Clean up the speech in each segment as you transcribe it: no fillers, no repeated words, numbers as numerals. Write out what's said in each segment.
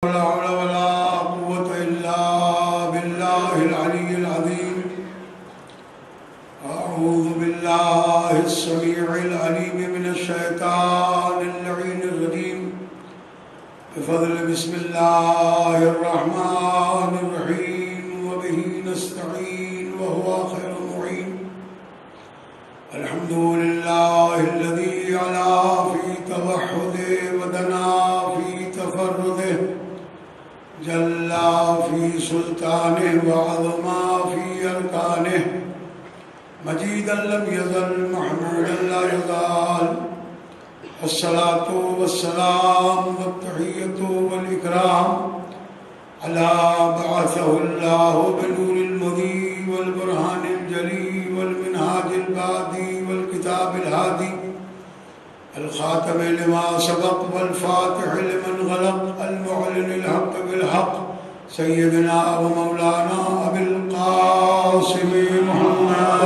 لا حول ولا قوة إلا بالله العلي العظيم. أعوذ بالله السميع العليم من الشيطان اللعين الرجيم. بفضل بسم الله الرحمن الرحيم وبه نستعين وهو خير معين. الحمد لله الذي علا في توحده ودنا في تفرده، جل في سلطانه وعظما في أركانه، مجيدا لم يزل محمودا لا يزال. الصلاة والسلام والتحية والإكرام على بعثه الله بنور المضي والبرهان الجلي والمنهاج البادي والكتاب الهادي، الخاتم لما سبق والفاتح لمن غلق، المعلن الحق بالحق، سيدنا ومولانا أبي القاسم محمد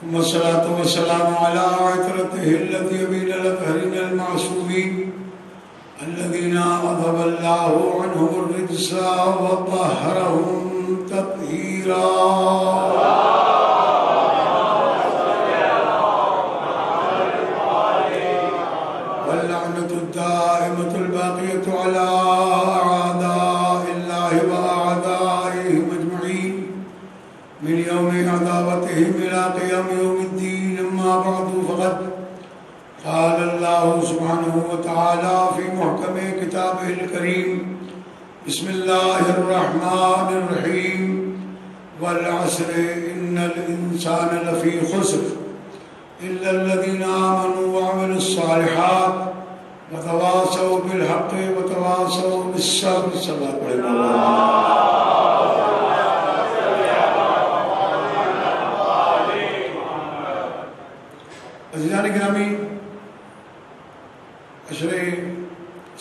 ثم الصلاة والسلام على عترته التي بين الأطهرين المعصومين الذين أذهب الله عنهم الرجس وطهرهم تطهيرا. واللعنة الدائمة الباقية على أعداء الله وأعدائهم أجمعين من يوم عداوتهم إلى قيام يوم الدين. أما بعد، فقد قال الله سبحانه وتعالى في محكم كتابه الكريم: بسم الله الرحمن الرحيم، والعصر إن الإنسان لفي خسر إلا الذين آمنوا وعملوا الصالحات وتواصوا بالحق وتواصوا بالصبر. صلوات پڑھیں. عزیزان گرامی، عشر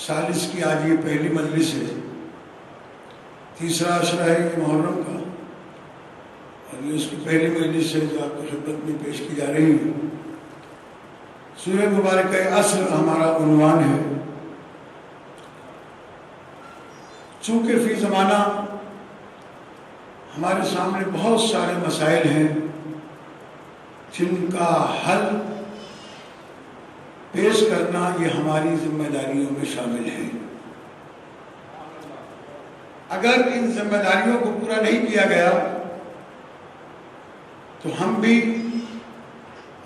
ثالث کی آج یہ پہلی مجلس ہے. تیسرا عشرہ ہے یہ محرم کا، اور یہ اس کی پہلی مجلس ہے جو آپ کو خدمت میں پیش کی جا رہی ہے. سورہ مبارکہ عصر ہمارا عنوان ہے. چونکہ فی زمانہ ہمارے سامنے بہت سارے مسائل ہیں جن کا حل پیش کرنا یہ ہماری ذمہ داریوں میں شامل ہے. اگر ان ذمہ داریوں کو پورا نہیں کیا گیا تو ہم بھی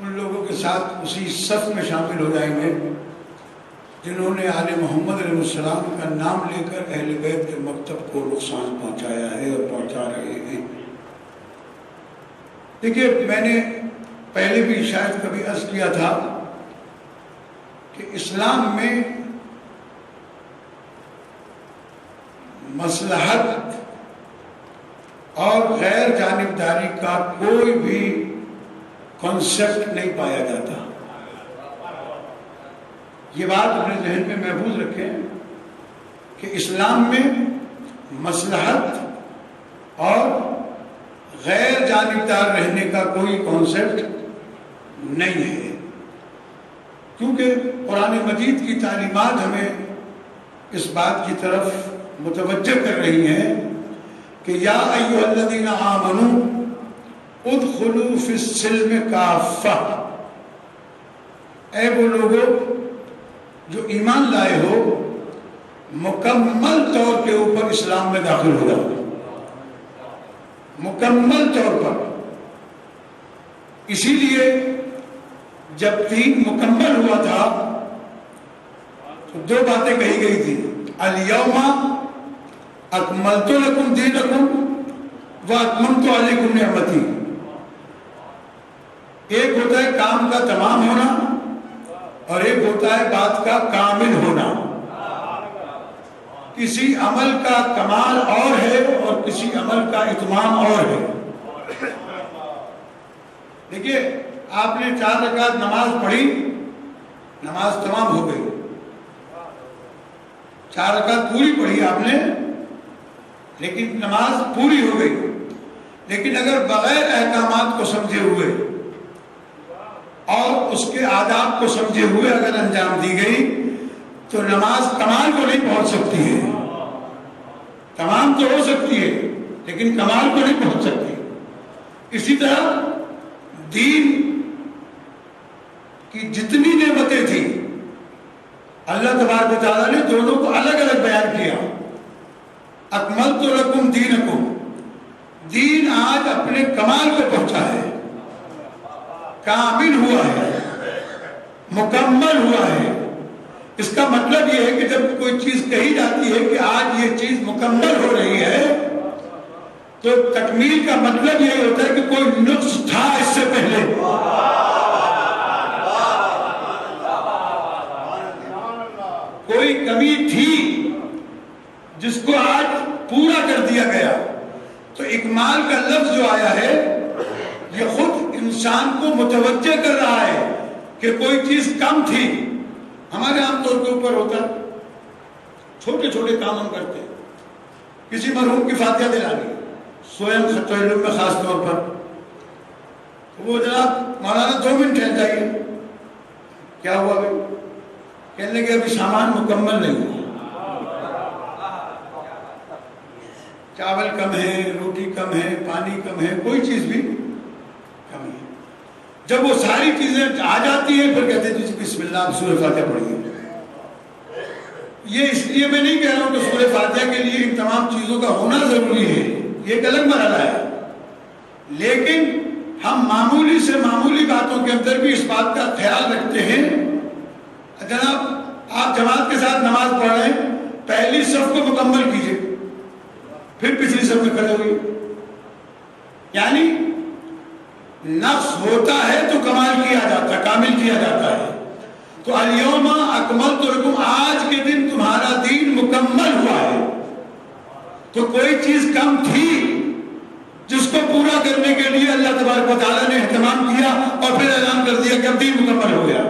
ان لوگوں کے ساتھ اسی صف میں شامل ہو جائیں گے جنہوں نے آل محمد علیہ السلام کا نام لے کر اہل بیت کے مکتب کو نقصان پہنچایا ہے اور پہنچا رہے ہیں. دیکھیے، میں نے پہلے بھی شاید کبھی عرض کیا تھا کہ اسلام میں مصلحت اور غیر جانبداری کا کوئی بھی کنسپٹ نہیں پایا جاتا. یہ بات اپنے ذہن میں محفوظ رکھیں کہ اسلام میں مصلحت اور غیر جانبدار رہنے کا کوئی کنسپٹ نہیں ہے، کیونکہ قرآن مجید کی تعلیمات ہمیں اس بات کی طرف متوجہ کر رہی ہیں کہ یا ایھا الذین آمنوا ادخلوا فی السلم کافہ، اے وہ لوگوں جو ایمان لائے ہو مکمل طور کے اوپر اسلام میں داخل ہو جاؤ. مکمل طور پر. اسی لیے جب دین مکمل ہوا تھا تو دو باتیں کہی گئی تھی: الیوم اکملت لکم دینکم واتممت علیکم نعمتی. ایک ہوتا ہے کام کا تمام ہونا اور ایک ہوتا ہے بات کا کامل ہونا. کسی عمل کا کمال اور ہے اور کسی عمل کا اتمام اور ہے. دیکھیے، آپ نے 4 رکعت نماز پڑھی، نماز تمام ہو گئی. 4 رکعت پوری پڑھی آپ نے، لیکن نماز پوری ہو گئی. لیکن اگر بغیر احکامات کو سمجھے ہوئے اور اس کے آداب کو سمجھے ہوئے اگر انجام دی گئی تو نماز کمال کو نہیں پہنچ سکتی ہے. تمام تو ہو سکتی ہے لیکن کمال کو نہیں پہنچ سکتی. اسی طرح دین کی جتنی نعمتیں تھیں اللہ تبارک و تعالیٰ نے دونوں کو الگ الگ بیان کیا. اکملت لکم دینکم، دین آج اپنے کمال کو پہنچا ہے، کامل ہوا ہے، مکمل ہوا ہے. اس کا مطلب یہ ہے کہ جب کوئی چیز کہی جاتی ہے کہ آج یہ چیز مکمل ہو رہی ہے تو تکمیل کا مطلب یہ ہوتا ہے کہ کوئی نقص تھا اس سے پہلے. کوئی کمی تھی جس کو آج پورا کر دیا گیا. تو اکمال کا لفظ جو آیا ہے یہ خود انسان کو متوجہ کر رہا ہے کہ کوئی چیز کم تھی. ہمارے عام طور کے اوپر ہوتا چھوٹے چھوٹے کام ہم کرتے ہیں. کسی مرحوم کی فاتحہ دلانی سوئم خط علم میں خاص طور پر وہ جناب مولانا 2 منٹ ٹھہر جائیے. کیا ہوا بھائی؟ کہنے لگے ابھی سامان مکمل نہیں ہوا، چاول کم ہے، روٹی کم ہے، پانی کم ہے، کوئی چیز بھی کم ہے. جب وہ ساری چیزیں آ جاتی ہیں پھر کہتے ہیں بسم اللہ سورہ فاتحہ پڑھیے. یہ اس لیے میں نہیں کہہ رہا ہوں کہ سورہ فاتحہ کے لیے ان تمام چیزوں کا ہونا ضروری ہے، یہ ایک الگ مرحلہ ہے. لیکن ہم معمولی سے معمولی باتوں کے اندر بھی اس بات کا خیال رکھتے ہیں. جناب آپ جماعت کے ساتھ نماز پڑھ رہے ہیں، پہلی صف کو مکمل کیجئے، پھر پچھلی صف میں کھڑے ہوئے. یعنی نقص ہوتا ہے تو کمال کیا جاتا ہے، کامل کیا جاتا ہے. تو الیوم اکملت لکم، آج کے دن تمہارا دین مکمل ہوا ہے. تو کوئی چیز کم تھی جس کو پورا کرنے کے لیے اللہ تبارک و تعالیٰ نے اہتمام کیا اور پھر اعلان کر دیا کہ اب دین مکمل ہو گیا.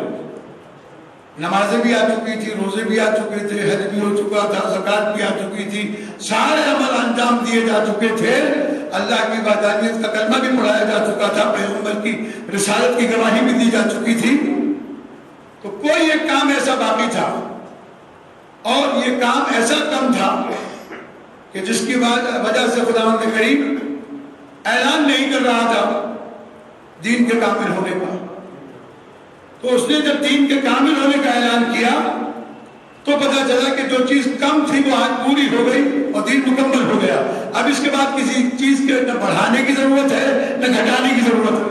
نمازیں بھی آ چکی تھی، روزے بھی آ چکے تھے، حج بھی ہو چکا تھا، زکوٰۃ بھی آ چکی تھی، سارے عمل انجام دیے جا چکے تھے، اللہ کی وحدانیت کا کلمہ بھی پڑھایا جا چکا تھا، پیغمبر کی رسالت کی گواہی بھی دی جا چکی تھی. تو کوئی ایک کام ایسا باقی تھا اور یہ کام ایسا کم تھا کہ جس کی وجہ سے خداوند کریم اعلان نہیں کر رہا تھا دین کے کامل ہونے کا. تو اس نے جب دین کے کامل ہونے کا اعلان کیا تو پتہ چلا کہ جو چیز کم تھی وہ آج پوری ہو گئی اور دین مکمل ہو گیا. اب اس کے بعد کسی چیز کے نہ بڑھانے کی ضرورت ہے نہ گھٹانے کی ضرورت ہے.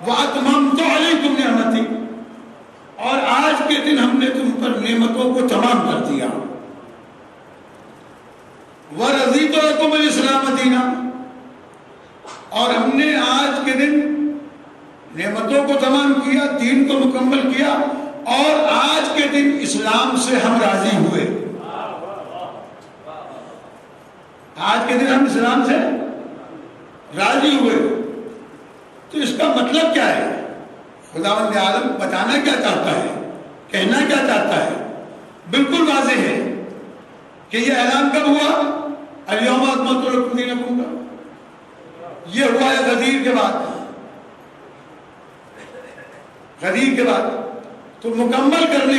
وَأَتْمَمْتُ عَلَيْكُمْ نِعْمَتِي، اور آج کے دن ہم نے تم پر نعمتوں کو تمام کر دیا. وَرَضِيتُ لَكُمُ الْإِسْلَامَ دِينًا، اور ہم نے آج کے دن نعمتوں کو تمام کیا، دین کو مکمل کیا، اور آج کے دن اسلام سے ہم راضی ہوئے. آج کے دن ہم اسلام سے راضی ہوئے. تو اس کا مطلب کیا ہے؟ خداوند عالم بتانا کیا چاہتا ہے، کہنا کیا چاہتا ہے؟ بالکل واضح ہے کہ یہ اعلان کب ہوا؟ الیوم اکملت لکم دینکم کا. یہ ہوا ہے غدیر کے بعد. غدیر کے بعد تو مکمل کرنے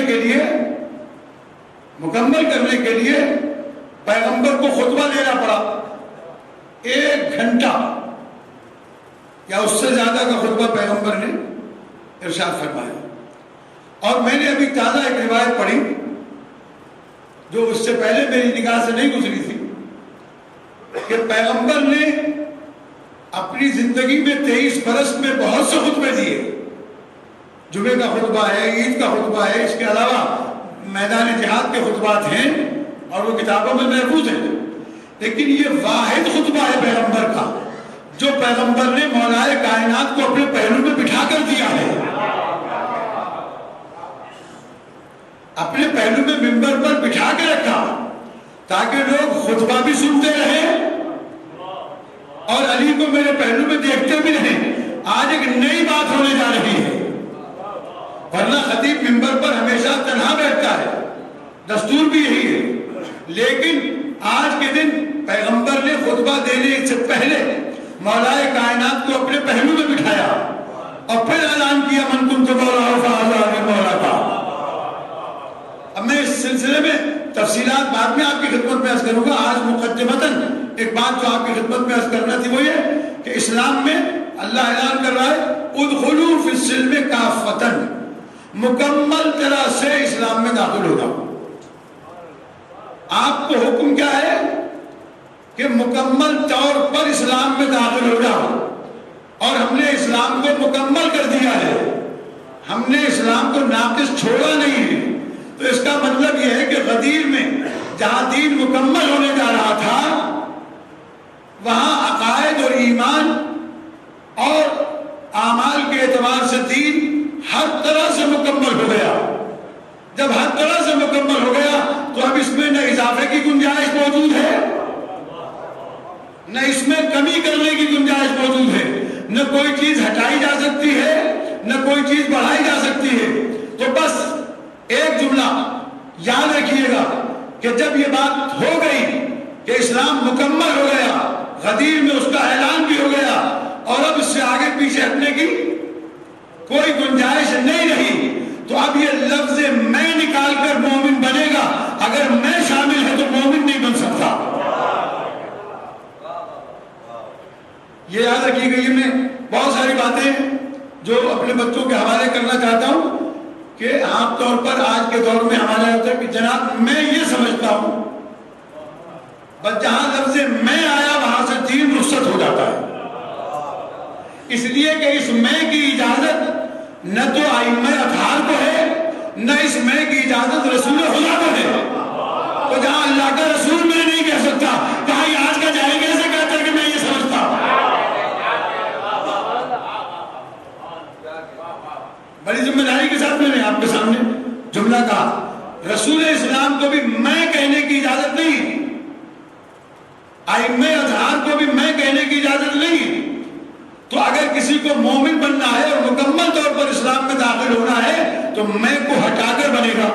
کے لیے پیغمبر کو خطبہ دینا پڑا. 1 گھنٹہ یا اس سے زیادہ کا خطبہ پیغمبر نے ارشاد فرمایا. اور میں نے ابھی تازہ ایک روایت پڑھی جو اس سے پہلے میری نگاہ سے نہیں گزری تھی کہ پیغمبر نے اپنی زندگی میں 23 برس میں بہت سے خطبے دیے. جمعے کا خطبہ ہے، عید کا خطبہ ہے، اس کے علاوہ میدان جہاد کے خطبات ہیں اور وہ کتابوں میں محفوظ ہیں. لیکن یہ واحد خطبہ ہے پیغمبر کا جو پیغمبر نے مولائے کائنات کو اپنے پہلو میں بٹھا کر دیا ہے. اپنے پہلو میں منبر پر بٹھا کے رکھا تاکہ لوگ خطبہ بھی سنتے رہیں اور علی کو میرے پہلو میں دیکھتے بھی رہیں. آج ایک نئی بات ہونے جا رہی ہے، ورنہ خطیب منبر پر ہمیشہ تنہا بیٹھتا ہے، دستور بھی یہی ہے. لیکن آج کے دن پیغمبر نے خطبہ دینے سے پہلے مولائے کائنات کو اپنے پہلو میں بٹھایا اور پھر اعلان کیا من کنت مولا فہذا مولا کا. اب میں اس سلسلے میں تفصیلات بعد میں آپ کی خدمت میں عرض کروں گا. آج مقدمتاً ایک بات جو آپ کی خدمت میں عرض کرنا تھی وہ یہ کہ اسلام میں اللہ اعلان کر رہا ہے ادخلوا فی السلم کافۃ، مکمل طرح سے اسلام میں داخل ہو جاؤ. آپ کو حکم کیا ہے کہ مکمل طور پر اسلام میں داخل ہو جاؤ. اور ہم نے اسلام کو مکمل کر دیا ہے، ہم نے اسلام کو ناقص چھوڑا نہیں ہے. تو اس کا مطلب یہ ہے کہ غدیر میں جہاں دین مکمل ہونے جا رہا تھا وہاں عقائد اور ایمان اور اعمال کے اعتبار سے دین ہر طرح سے مکمل ہو گیا. جب ہر طرح سے مکمل ہو گیا تو اب اس میں نہ اضافے کی گنجائش موجود ہے، نہ اس میں کمی کرنے کی گنجائش موجود ہے، نہ کوئی چیز ہٹائی جا سکتی ہے نہ کوئی چیز بڑھائی جا سکتی ہے. تو بس ایک جملہ یاد رکھیے گا کہ جب یہ بات ہو گئی کہ اسلام مکمل ہو گیا، غدیر میں اس کا اعلان بھی ہو گیا اور اب اس سے آگے پیچھے ہٹنے کی کوئی گنجائش نہیں رہی، تو اب یہ لفظ میں نکال کر مومن بنے گا. اگر میں شامل ہے تو مومن نہیں بن سکتا. یہ یاد رکھیے گا. یہ میں بہت ساری باتیں جو اپنے بچوں کے حوالے کرنا چاہتا ہوں کہ عام طور پر آج کے دور میں ہمارا ہوتا ہے کہ جناب میں یہ سمجھتا ہوں، بس جہاں لفظ میں آیا وہاں سے دین رخصت ہو جاتا ہے. اس لیے کہ اس میں کی اجازت نہ تو ائمہ اطہار کو ہے نہ اس میں کی اجازت رسول خدا کو ہے. تو جہاں اللہ کا رسول میں نہیں کہہ سکتا کہاں یہ آج کا جاہل کیسے کہتا ہے کہ میں یہ سمجھتا ہوں. بڑی ذمہ داری کے ساتھ میں نے آپ کے سامنے جملہ کہا. رسول اسلام کو بھی میں کہنے کی اجازت نہیں، ائمہ اطہار کو بھی میں کہنے کی اجازت نہیں. تو اگر کسی کو مومن بننا ہے اور مکمل طور پر اسلام میں داخل ہونا ہے تو میں کو ہٹا کر بنے گا.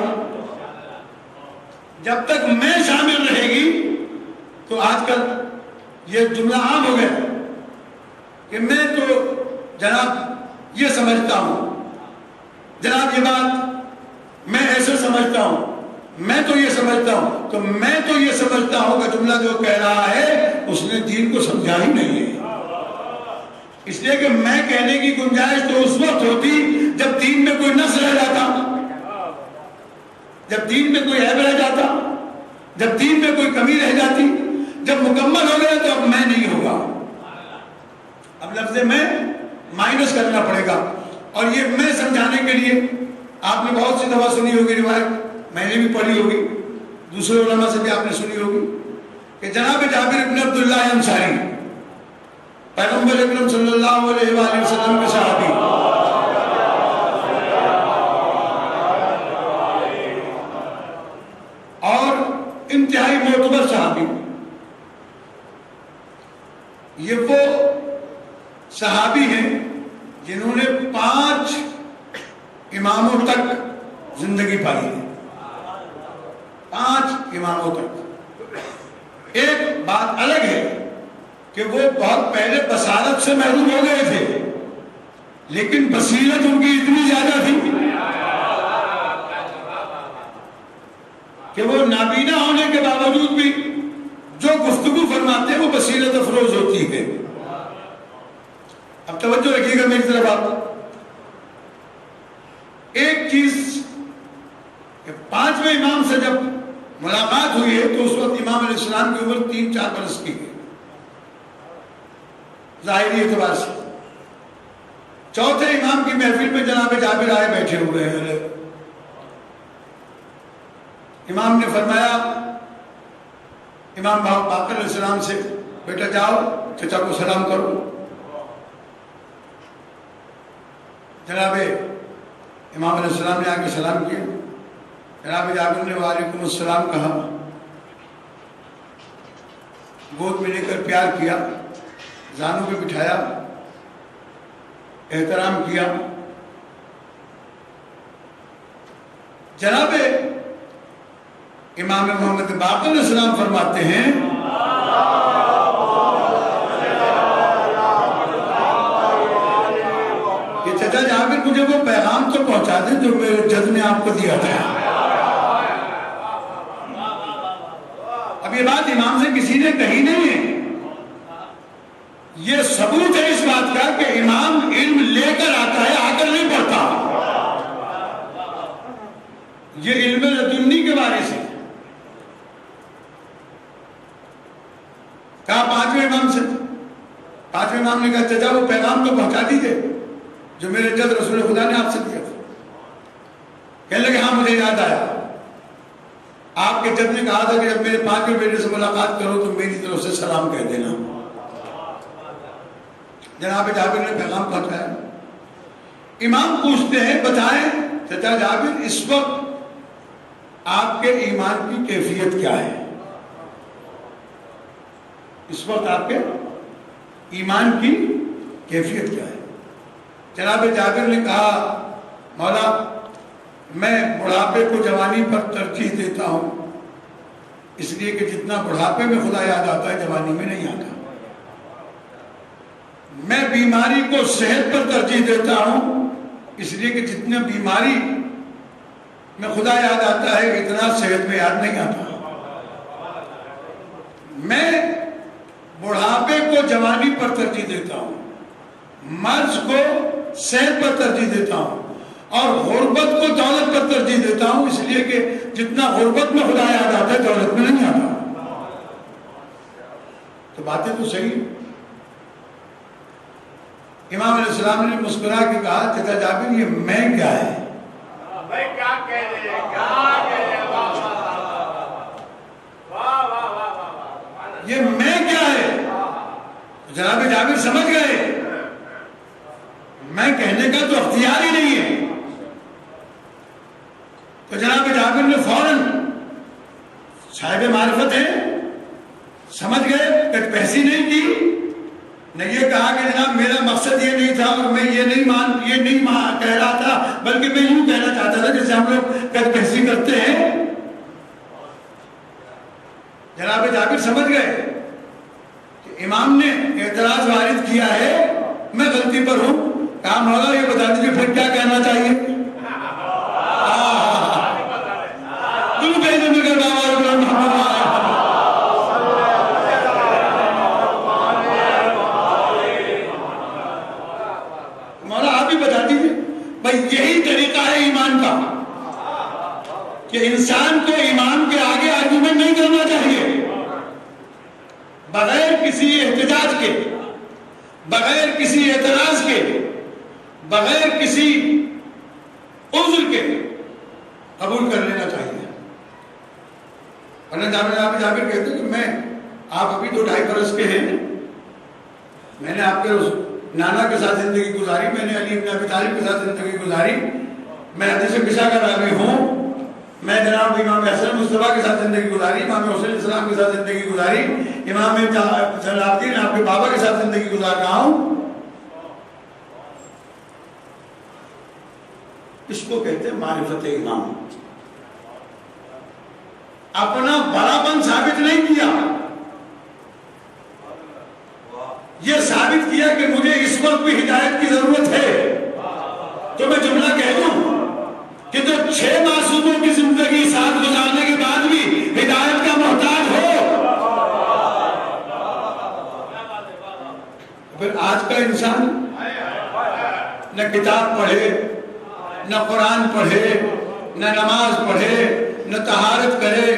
جب تک میں شامل رہے گی تو آج کل یہ جملہ عام ہو گیا کہ میں تو جناب یہ سمجھتا ہوں، جناب یہ بات میں ایسے سمجھتا ہوں، میں تو یہ سمجھتا ہوں. تو میں تو یہ سمجھتا ہوں کہ جملہ جو کہہ رہا ہے اس نے دین کو سمجھا ہی نہیں ہے. اس لیے کہ میں کہنے کی گنجائش تو اس وقت ہوتی جب دین میں کوئی نقص رہ جاتا، جب دین میں کوئی عیب رہ جاتا، جب دین میں کوئی کمی رہ جاتی. جب مکمل ہو گیا تو اب میں نہیں ہوگا، اب لفظ میں مائنس کرنا پڑے گا. اور یہ میں سمجھانے کے لیے آپ نے بہت سی دفعہ سنی ہوگی روایت، میں نے بھی پڑھی ہوگی، دوسرے علماء سے بھی آپ نے سنی ہوگی کہ جناب جابر بن عبداللہ انصاری پیغمبر اکرم صلی اللہ علیہ وآلہ وسلم کے صحابی، اور انتہائی معتبر صحابی. یہ وہ صحابی ہیں جنہوں نے 5 اماموں تک زندگی پائی ہے. 5 اماموں تک. ایک بات الگ ہے کہ وہ بہت پہلے بصارت سے محروم ہو گئے تھے، لیکن بصیرت ان کی اتنی زیادہ تھی کہ وہ نابینا ہونے کے باوجود بھی جو گفتگو فرماتے ہیں وہ بصیرت افروز ہوتی ہے. اب توجہ رکھیے گا میری طرف. آپ ایک چیز کہ 5ویں امام سے جب ملاقات ہوئی ہے تو اس وقت امام علیہ السلام کی عمر 3-4 برس کی ہے ظاہری اعتبار سے. 4تھے امام کی محفل میں جناب جابر آئے بیٹھے ہوئے ہیں. امام نے فرمایا امام باقر علیہ السلام سے، بیٹا جاؤ چچا کو سلام کرو. جناب امام علیہ السلام نے آ کے سلام کیا. جناب جابر نے وعلیکم السلام کہا، گود میں لے کر پیار کیا، زانوں پہ بٹھایا، احترام کیا. جناب امام محمد باقر علیہ السلام فرماتے ہیں کہ جابر مجھے وہ پیغام تو پہنچا دیں جو میرے جد نے آپ کو دیا تھا. اب یہ بات امام سے کسی نے کہی نہیں ہے, یہ ثبوت ہے اس بات کا کہ امام علم لے کر آتا ہے, آ کر نہیں پڑھتا. یہ علم لدنی کے بارے سے کہا پانچویں امام سے. پانچویں امام نے کہا چچا وہ پیغام تو پہنچا دیجیے جو میرے جد رسول خدا نے آپ سے دیا تھا. کہنے لگے ہاں مجھے یاد آیا, آپ کے جد نے کہا تھا کہ جب میرے پانچویں بیٹے سے ملاقات کرو تو میری طرف سے سلام کہہ دینا. جناب جابر نے پیغام پہنچایا. امام پوچھتے ہیں بتائیں چچا جابر اس وقت آپ کے ایمان کی کیفیت کیا ہے؟ اس وقت آپ کے ایمان کی کیفیت کیا ہے؟ جناب جابر نے کہا مولا میں بڑھاپے کو جوانی پر ترجیح دیتا ہوں, اس لیے کہ جتنا بڑھاپے میں خدا یاد آتا ہے جوانی میں نہیں آتا. میں بیماری کو صحت پر ترجیح دیتا ہوں, اس لیے کہ جتنا بیماری میں خدا یاد آتا ہے اتنا صحت میں یاد نہیں آتا. میں بڑھاپے کو جوانی پر ترجیح دیتا ہوں, مرض کو صحت پر ترجیح دیتا ہوں, اور غربت کو دولت پر ترجیح دیتا ہوں, اس لیے کہ جتنا غربت میں خدا یاد آتا ہے دولت میں نہیں آتا. تو باتیں تو صحیح. امام علیہ السلام نے مسکرا کے کہا چچا جابر یہ میں کیا ہے؟ یہ میں کیا ہے؟ جناب جابر سمجھ گئے میں کہنے کا تو اختیار ہی نہیں ہے. تو جناب جابر نے فوراً صاحب معرفت ہے سمجھ گئے کہ پیسی نہیں کی, نہ یہ کہا کہ جناب میرا مقصد یہ نہیں تھا اور میں یہ نہیں کہہ رہا تھا, بلکہ میں یوں کہنا چاہتا تھا جیسے ہم لوگ قد پیسی کرتے ہیں. جناب جابر سمجھ گئے کہ امام نے اعتراض وارد کیا ہے, میں غلطی پر ہوں. کہا مولا یہ بتا دیجیے پھر کیا کہنا چاہیے؟ مولا آپ ہی بتا دیجیے. بھائی یہی طریقہ ہے ایمان کا کہ انسان کو ایمان کے آگے آرگومنٹ نہیں کرنا چاہیے, بغیر کسی احتجاج کے, بغیر کسی اعتراض کے, بغیر کسی عذر کے قبول کر لینا چاہیے. ورنہ جابر کہتے ہیں کہ میں آپ ابھی 2-2.5 برس کے ہیں, میں نے آپ کے نانا کے ساتھ زندگی گزاری, میں نے علی بن ابی طالب کے ساتھ زندگی گزاری, میں حدیث قصہ کا راوی ہوں, میں جناب امام حسن مصطفیٰ کے ساتھ زندگی گزاری, امام حسین علیہ السلام کے ساتھ زندگی گزاری, امام زین العابدین آپ کے بابا کے ساتھ زندگی گزار رہا ہوں. اس کو کہتے ہیں معرفت امام. اپنا بڑاپن ثابت نہیں کیا, یہ ثابت کیا کہ مجھے اس وقت بھی ہدایت کی ضرورت ہے. تو میں جملہ کہہ دوں کہ جو 6 معصوموں کی زندگی ساتھ گزارنے کے بعد بھی ہدایت کا محتاج ہو, پھر آج کا انسان نہ کتاب پڑھے, نہ قرآن پڑھے, نہ نماز پڑھے, نہ طہارت کرے,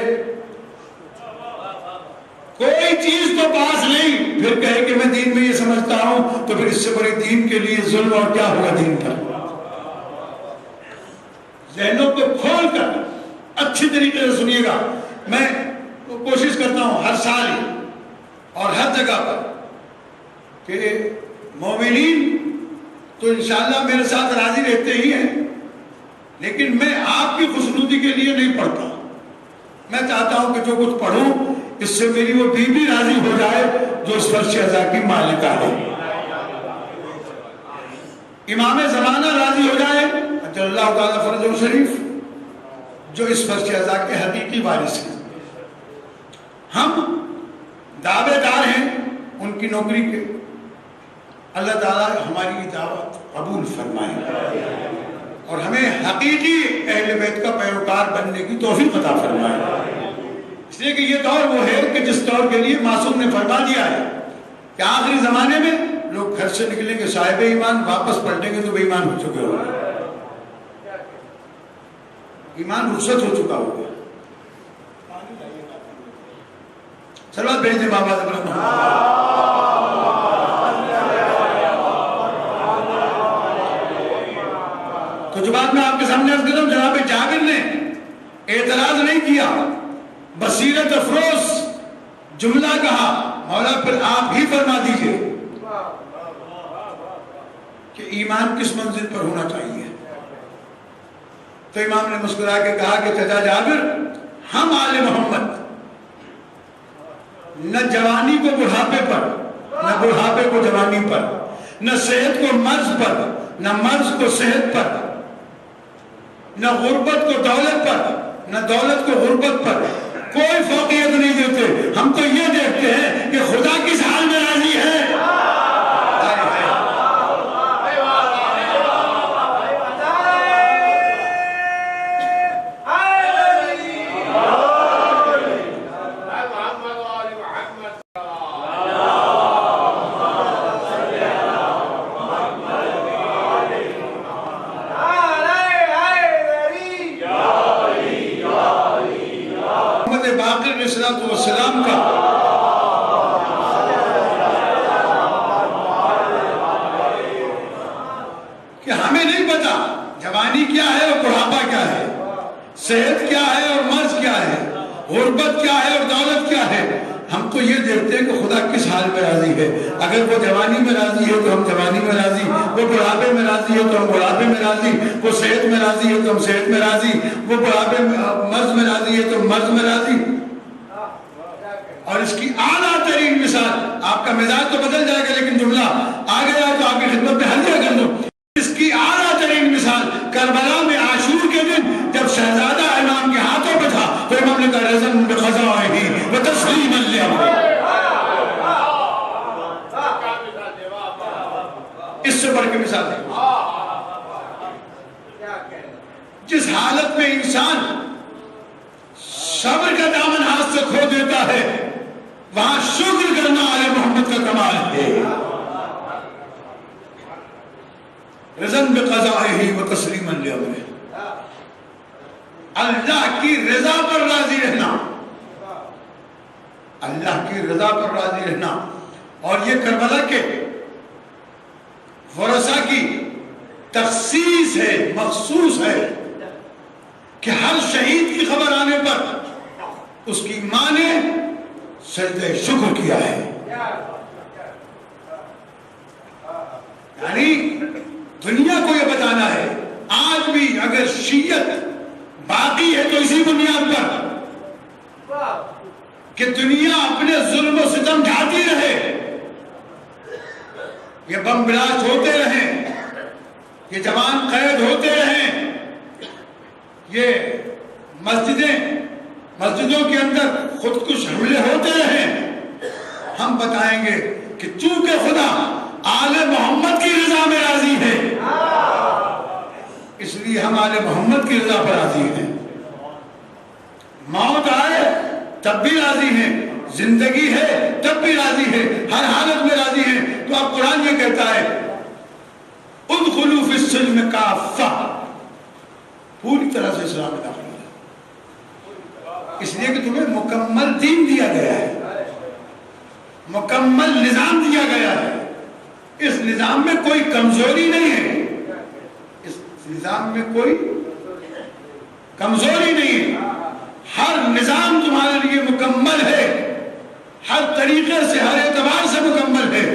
کوئی چیز تو پاس نہیں, پھر کہے کہ میں دین میں یہ سمجھتا ہوں, تو پھر اس سے بڑے دین کے لیے ظلم اور کیا ہوگا دین پر. ذہنوں کو کھول کر اچھی طریقے سے سنیے گا. میں کوشش کرتا ہوں ہر سال اور ہر جگہ پر کہ مومنین تو انشاءاللہ میرے ساتھ راضی رہتے ہی ہیں, لیکن میں آپ کی خوشنودی کے لیے نہیں پڑھتا. میں چاہتا ہوں کہ جو کچھ پڑھوں اس سے میری وہ بیوی راضی ہو جائے جو اس فرش ازا کی مالکہ ہے, امام زمانہ راضی ہو جائے اجل اللہ تعالیٰ فرجہ شریف جو اس فرش ازا کے حقیقی وارث ہیں. ہم دعوے دار ہیں ان کی نوکری کے, اللہ تعالیٰ ہماری دعوت قبول فرمائے اور ہمیں حقیقی اہل بیت کا پیروکار بننے کی توفیق عطا فرمائے۔ اس لیے کہ یہ دور وہ ہے کہ جس دور کے لیے معصوم نے فرما دیا ہے کہ آخری زمانے میں لوگ گھر سے نکلیں گے صاحب ایمان، واپس پلٹیں گے تو بے ایمان ہو چکے ہوں گے، ایمان رخصت ہو چکا ہوگا۔ صلوات بھیج دیں بابا زبرت تو جو بات میں آپ کے سامنے عرض کرتا ہوں، جناب جابر نے اعتراض نہیں کیا، بصیرت افروز جملہ کہا، مولا پھر آپ ہی فرما دیجئے کہ ایمان کس منزل پر ہونا چاہیے۔ تو امام نے مسکرا کے کہا کہ چچا جابر، ہم آل محمد نہ جوانی کو بڑھاپے پر، نہ بڑھاپے کو جوانی پر، نہ صحت کو مرض پر، نہ مرض کو صحت پر، نہ غربت کو دولت پر، نہ دولت کو غربت پر کوئی فوقیت نہیں دیتے۔ ہم تو یہ دیکھتے ہیں کہ خدا کس حال میں راضی ہے۔ والسلام کا کہ ہمیں نہیں پتا جوانی کیا ہے اور بڑھاپا کیا ہے، صحت کیا ہے اور مرض کیا ہے، غربت کیا ہے اور دولت کیا ہے۔ ہم تو یہ دیکھتے ہیں کہ خدا کس حال میں راضی ہے۔ اگر وہ جوانی میں راضی ہے تو ہم جوانی میں راضی، وہ بڑھاپے میں راضی ہے تو ہم بڑھاپے میں راضی، وہ صحت میں راضی ہے تو ہم صحت میں راضی، وہ بڑھاپے مرض میں راضی ہے تو ہم مرض میں راضی۔ اور اس کی اعلیٰ ترین مثال، آپ کا مزاج تو بدل جائے گا لیکن جملہ آ گیا تو آپ کی خدمت میں حلیہ کر دوں۔ اس کی اعلیٰ ترین مثال کربلا میں عاشور کے دن جب شہزادہ امام کے ہاتھوں پہ تھا تو امام نے کہا رضن بقضائہ وتسلیما لامرہ۔ اس سے بڑھ کے مثال ہے جس حالت میں انسان صبر کا دامن ہاتھ سے کھو دیتا ہے، وہاں شکر کرنا آل محمد کا کمال ہے۔ رضن بقضائہ وتسلیما لامرہ، اللہ کی رضا پر راضی رہنا، اللہ کی رضا پر راضی رہنا۔ اور یہ کربلا کے ورثہ کی تخصیص ہے، مخصوص ہے کہ ہر شہید کی خبر آنے پر اس کی ماں نے سجدہ شکر کیا ہے۔ یعنی دنیا کو یہ بتانا ہے، آج بھی اگر شیعت باقی ہے تو اسی بنیاد پر کہ دنیا اپنے ظلم و ستم ڈھاتی رہے، یہ بم بلاسٹ ہوتے رہیں، یہ جوان قید ہوتے رہیں، یہ مسجدوں کے اندر خودکش حملے ہوتے رہیں، ہم بتائیں گے کہ چونکہ خدا آل محمد کی رضا میں راضی ہے اس لیے ہم آل محمد کی رضا پر راضی ہیں۔ موت آئے تب بھی راضی ہیں، زندگی ہے تب بھی راضی ہیں، ہر حالت میں راضی ہیں۔ تو اب قرآن یہ کہتا ہے ادخلوا فی السلم کافہ، پوری طرح سے اسلام میں داخل ہے، اس لیے کہ تمہیں مکمل دین دیا گیا ہے، مکمل نظام دیا گیا ہے۔ اس نظام میں کوئی کمزوری نہیں ہے، اس نظام میں کوئی کمزوری نہیں ہے، ہر نظام تمہارے لیے مکمل ہے، ہر طریقے سے ہر اعتبار سے مکمل ہے۔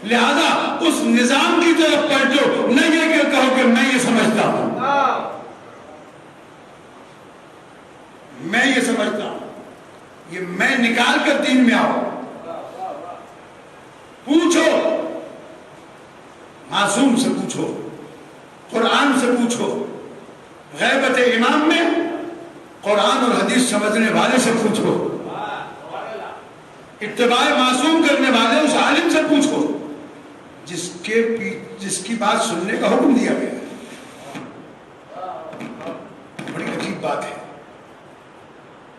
لہذا اس نظام کی طرف پلٹو، نہ یہ کہ کہو کہ میں یہ سمجھتا ہوں، میں یہ سمجھتا ہوں، یہ میں نکال کر دین میں آؤ۔ پوچھو، معصوم سے پوچھو، قرآن سے پوچھو، غیبت امام میں قرآن اور حدیث سمجھنے والے سے پوچھو، اتباع معصوم کرنے والے اس عالم سے پوچھو جس کی بات سننے کا حکم دیا گیا ہے. بڑی عجیب بات ہے.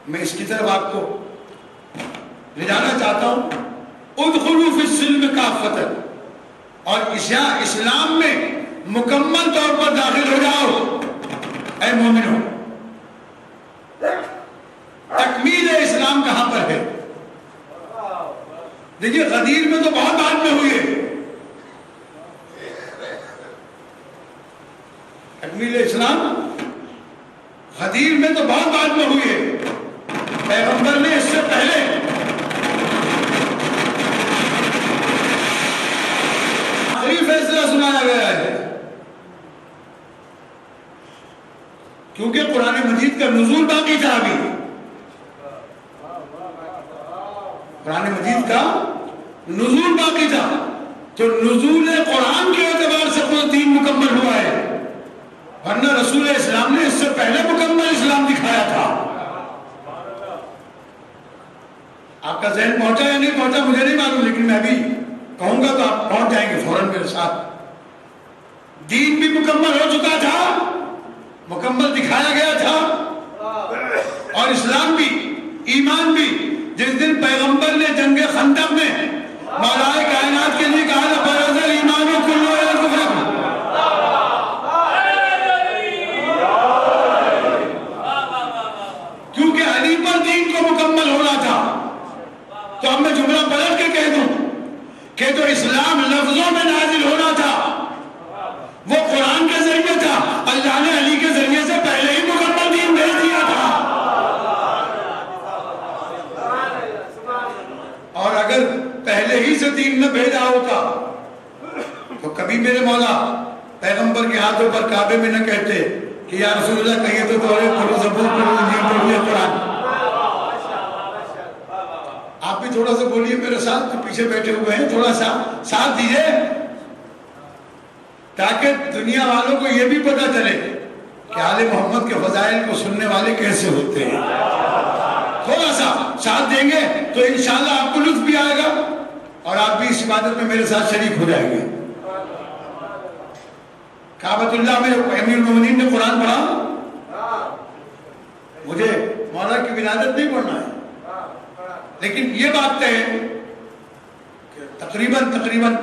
میں اس کی طرف آپ کو لے جانا چاہتا ہوں. ادخلوا فی السلم کافۃ، اور اسلام میں مکمل طور پر داخل ہو جاؤ اے مومنوں. تکمیل اسلام کہاں پر ہے؟ دیکھیے غدیر میں تو بہت بعد میں ہوئی ہے. تکمیل اسلام غدیر میں تو بہت بعد میں ہوئی ہے. پیغمبر نے اس سے پہلے آخری فیصلہ سنایا گیا ہے، کیونکہ قرآن مجید کا نزول باقی تھا. ابھی قرآن مجید کا نزول باقی تھا، تو نزول قرآن کے اعتبار سے کوئی دین مکمل ہوا ہے، ورنہ رسول اسلام نے اس سے پہلے مکمل اسلام دکھایا تھا. آپ کا ذہن پہنچا یا نہیں پہنچا مجھے نہیں معلوم، لیکن میں ابھی کہوں گا تو آپ پہنچ جائیں گے فوراً میرے ساتھ. دین بھی مکمل ہو چکا تھا، مکمل دکھایا گیا تھا، اور اسلام بھی ایمان بھی. جس دن پیغمبر نے جنگ خندق میں مولا کائنات کے لیے کہا تھا برز الایمان کلہ الی الکفر، کیونکہ علی پر دین کو مکمل ہونا تھا. تو اب میں جملہ پلٹ کے کہہ دوں کہ جو اسلام لفظوں میں نازل ہونا تھا وہ قرآن کے ذریعے تھا. اللہ نے علی کے ذریعے سے پہلے ہی مکمل دین بھیج دیا تھا. اور اگر پہلے ہی سے دین نہ بھیجا ہوتا تو کبھی میرے مولا پیغمبر کے ہاتھوں پر کعبے میں نہ کہتے کہ یا رسول اللہ کہیے تو پڑھو زبور پڑھو انجیل پڑھو قرآن. آپ بھی تھوڑا سا بولیے میرے ساتھ جو پیچھے بیٹھے ہوئے ہیں، تھوڑا سا ساتھ دیجئے تاکہ دنیا والوں کو یہ بھی پتہ چلے کہ آل محمد کے فضائل کو سننے والے کیسے ہوتے ہیں. تھوڑا سا ساتھ دیں گے تو انشاءاللہ آپ کو لطف بھی آئے گا اور آپ بھی اس عبادت میں میرے ساتھ شریک ہو جائیں گے. کعبۃ اللہ میں امیر المومنین نے قرآن پڑھا. مجھے مولا کی ولادت نہیں پڑھنا ہے، لیکن یہ بات ہے کہ تقریباً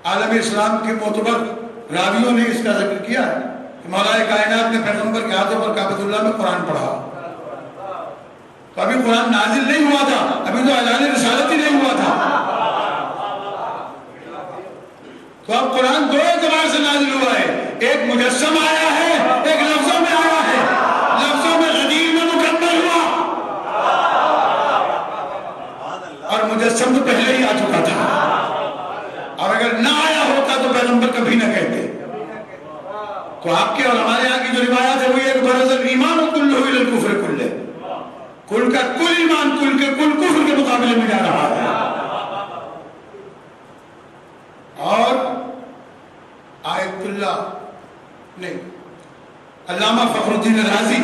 عالم اسلام کے معتبر راویوں نے اس کا ذکر کیا ہے کہ مولا کائنات نے پیغمبر کے ہاتھوں پر کعبۃ اللہ میں قرآن پڑھا. تو ابھی قرآن نازل نہیں ہوا تھا، ابھی تو اعلان رسالت ہی نہیں ہوا تھا. تو اب قرآن دو اعتبار سے نازل ہوا ہے، ایک مجسم آیا ہے، ایک لفظوں میں آیا ہے. لفظوں میں غدیر میں مکمل ہوا اور مجسم تو پہلے ہی آ چکا تھا. اور اگر نہ آیا ہوتا تو پیغمبر کبھی نہ کہتے. تو آپ کے اور ہمارے یہاں کی جو روایات ہے وہ یہ کہ برز الایمان کلہ الی الکفر کلہ، کل کا کل ایمان کل کے کل کفر کے مقابلے میں جا رہا ہے. اور آیت اللہ نہیں، علامہ فخر الدین رازی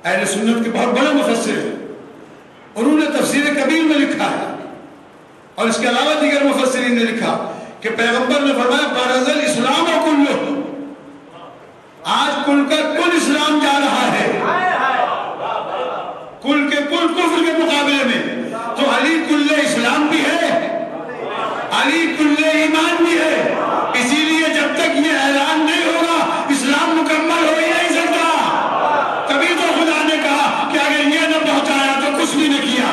اہل سنت کے بہت بڑے مفسر ہیں، انہوں نے تفسیر کبیر میں لکھا ہے اور اس کے علاوہ دیگر مفسرین نے لکھا کہ پیغمبر نے فرمایا برز الاسلام کلہ، آج کل کا کل اسلام جا رہا ہے کل کے کل کفر کے مقابلے میں. تو علی کل اسلام بھی ہے، علی کل ایمان بھی ہے. اسی لیے جب تک یہ اعلان نہیں ہوگا اسلام مکمل ہو ہی نہیں سکتا. تبھی تو خدا نے کہا کہ اگر یہ نہ پہنچایا تو کچھ بھی نہ کیا.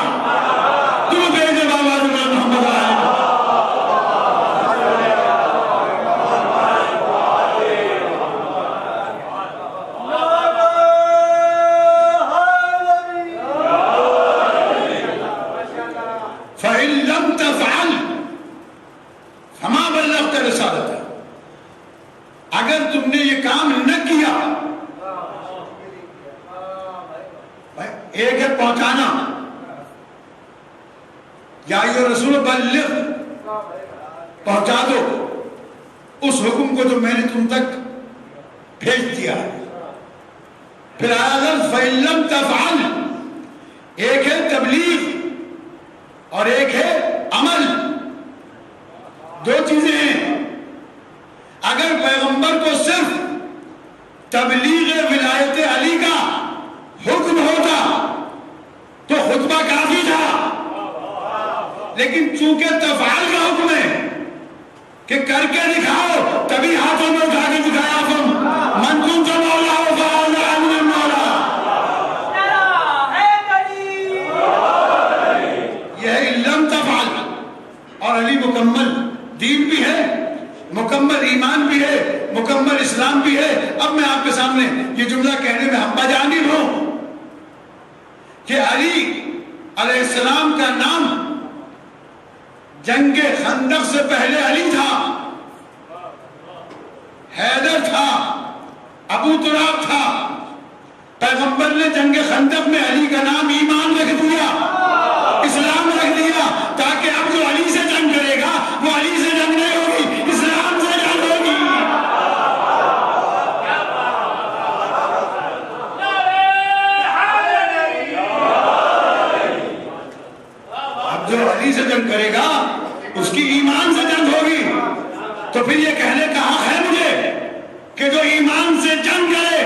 تم بھیجے بابا محمد آئے. فَإِن لَمْ تَفْعَلْ فَمَا بَلَّغْتَ رِسَالَتَهُ، اگر تم نے یہ کام نہ کیا، ایک ہے پہنچانا، یا ایھا رسول بلغ، پہنچا دو اس حکم کو جو میں نے تم تک بھیج دیا ہے. پھر اگر فَإِن لَمْ تَفْعَلْ، ایک ہے تبلیغ اور ایک ہے عمل، دو چیزیں ہیں. اگر پیغمبر کو صرف تبلیغ ولایت علی کا حکم ہوتا تو خطبہ کافی تھا، لیکن چونکہ تفعال کا حکم ہے کہ کر کے دکھاؤ، تبھی ہاتھوں میں اٹھا کے دکھایا. تم من کنت مولا فاعلی من مولا. یہ ہے لم تفعل. اور علی مکمل دین بھی ہے، مکمل ایمان بھی ہے، مکمل اسلام بھی ہے. اب میں آپ کے سامنے یہ جملہ کہنے میں ہم بجانب ہوں کہ علی علیہ السلام کا نام جنگ خندق سے پہلے علی تھا، حیدر تھا، ابو تراب تھا. پیغمبر نے جنگ خندق میں علی کا نام ایمان رکھ دیا، اسلام رکھ دیا، تاکہ اب جو علی سے جنگ کرے گا وہ علی سے جنگ نہیں ہوگی، اسلام سے جنگ ہوگی. اب جو علی سے جنگ کرے گا اس کی ایمان سے جنگ ہوگی. تو پھر یہ کہنے کا حق ہے مجھے کہ جو ایمان سے جنگ کرے،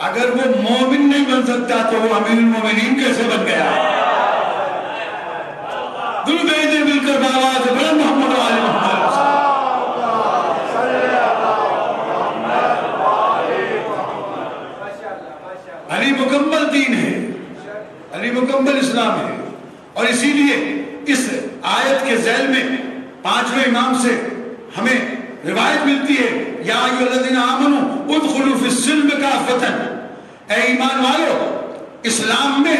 اگر وہ مومن نہیں بن سکتا تو وہ امیر المومنین کیسے بن گیا؟ دل بیدے مل کر باواز بلند محمد و آل محمد. علی مکمل دین ہے، علی مکمل اسلام ہے. اور اسی لیے اس آیت کے ذیل میں پانچویں امام سے ہمیں روایت ملتی ہے، یا ایھا الذین آمنوا ادخلوا فی السلم کافۃ. اے ایمان والو، اسلام میں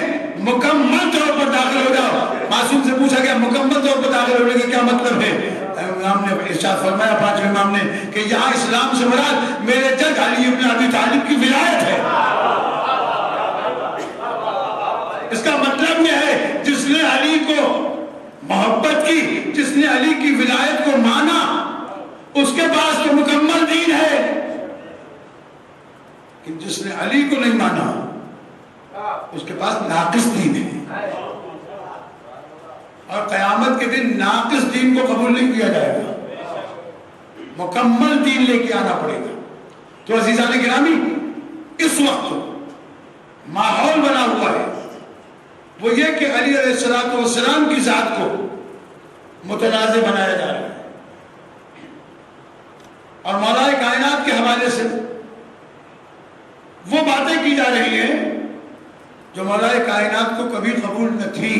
مکمل طور پر داخل ہو جاؤ. معصوم سے پوچھا گیا مکمل طور پر داخل ہونے کا کیا مطلب ہے؟ امام نے ارشاد فرمایا، پانچویں امام نے، کہ یہاں اسلام سے مراد میرے جد علی ابن ابی طالب کی ولایت ہے. اس کا مطلب یہ ہے جس نے علی کو محبت کی، جس نے علی کی ولایت کو مانا، اس کے پاس تو مکمل دین ہے. کہ جس نے علی کو نہیں مانا اس کے پاس ناقص دین ہے. اور قیامت کے دن ناقص دین کو قبول نہیں کیا جائے گا، مکمل دین لے کے آنا پڑے گا. تو عزیزان گرامی، اس وقت ماحول بنا ہوا ہے وہ یہ کہ علی علیہ السلام کی ذات کو متنازع بنایا جا رہا ہے، اور مولا کائنات کے حوالے سے وہ باتیں کی جا رہی ہیں جو مولا کائنات کو کبھی قبول نہ تھی.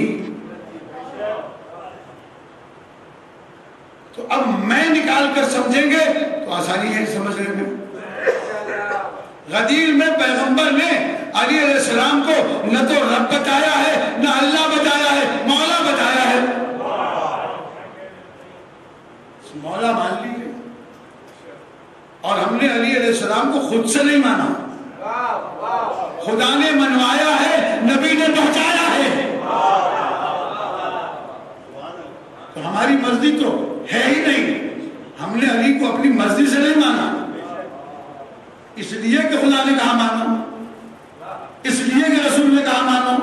تو اب میں نکال کر سمجھیں گے تو آسانی ہے سمجھنے میں. غدیر میں پیغمبر نے علی علیہ السلام کو نہ تو رب بتایا ہے، نہ اللہ بتایا ہے، مولا بتایا ہے. مولا مان لیجیے. اور ہم نے علی علیہ السلام کو خود سے نہیں مانا، خدا نے منوایا ہے، نبی نے پہنچایا ہے. تو ہماری مرضی تو ہے ہی نہیں. ہم نے علی کو اپنی مرضی سے نہیں مانا، اس لیے کہ خدا نے کہا مانو، اس لیے کہ رسول نے کہا مانو.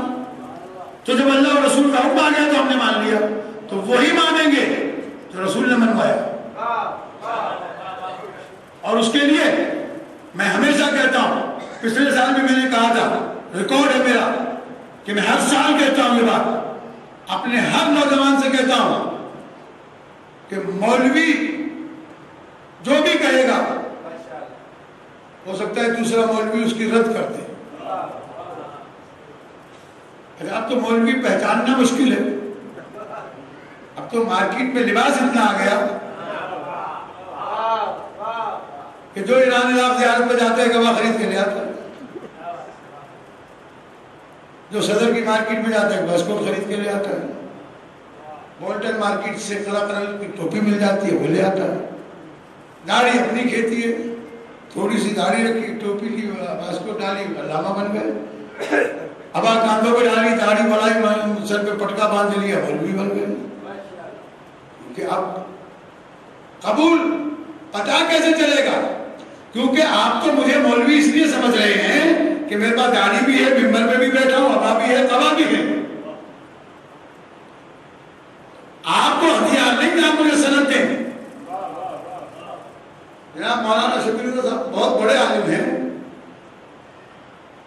تو جب اللہ اور رسول کا حکم آ گیا تو ہم نے مان لیا. تو وہی مانیں گے جو رسول نے منوایا. اور اس کے لیے میں ہمیشہ کہتا ہوں، پچھلے سال بھی میں نے کہا تھا، ریکارڈ ہے میرا کہ میں ہر سال کہتا ہوں یہ بات، اپنے ہر نوجوان سے کہتا ہوں کہ مولوی جو بھی کہے گا ہو سکتا ہے دوسرا مولوی اس کی رد کر دے. اب تو مولوی پہچاننا مشکل ہے. اب تو مارکیٹ میں لباس اتنا آ گیا کہ جو ایران عراق زیارت میں جاتا ہے گواہ خرید کے لے آتا ہے، جو صدر کی مارکیٹ میں جاتا ہے باسکوٹ خرید کے لے آتا ہے، بولٹن مارکیٹ سے قلعہ قلعہ کی ٹوپی مل جاتی ہے وہ لے آتا ہے. داڑھی اپنی کھیتی ہے، تھوڑی سی داڑھی رکھی، ٹوپی لی، باسکوٹ ڈالی، علامہ بن گئے. ابا کاندھوں پہ ڈالی، داڑھی بڑھائی، سر پہ پٹکا باندھ لیا، مولوی بن گئے. کہ اب قبول پتا کیسے چلے گا؟ کیونکہ آپ تو مجھے مولوی اس لیے سمجھ رہے ہیں کہ میرے پاس داڑھی بھی ہے، ممبر میں بھی بیٹھا ہوں، ابا بھی ہے، قبا بھی ہے. آپ کو ہتھیار نہیں مولانا شبیر اللہ صاحب بہت بڑے عالم ہیں،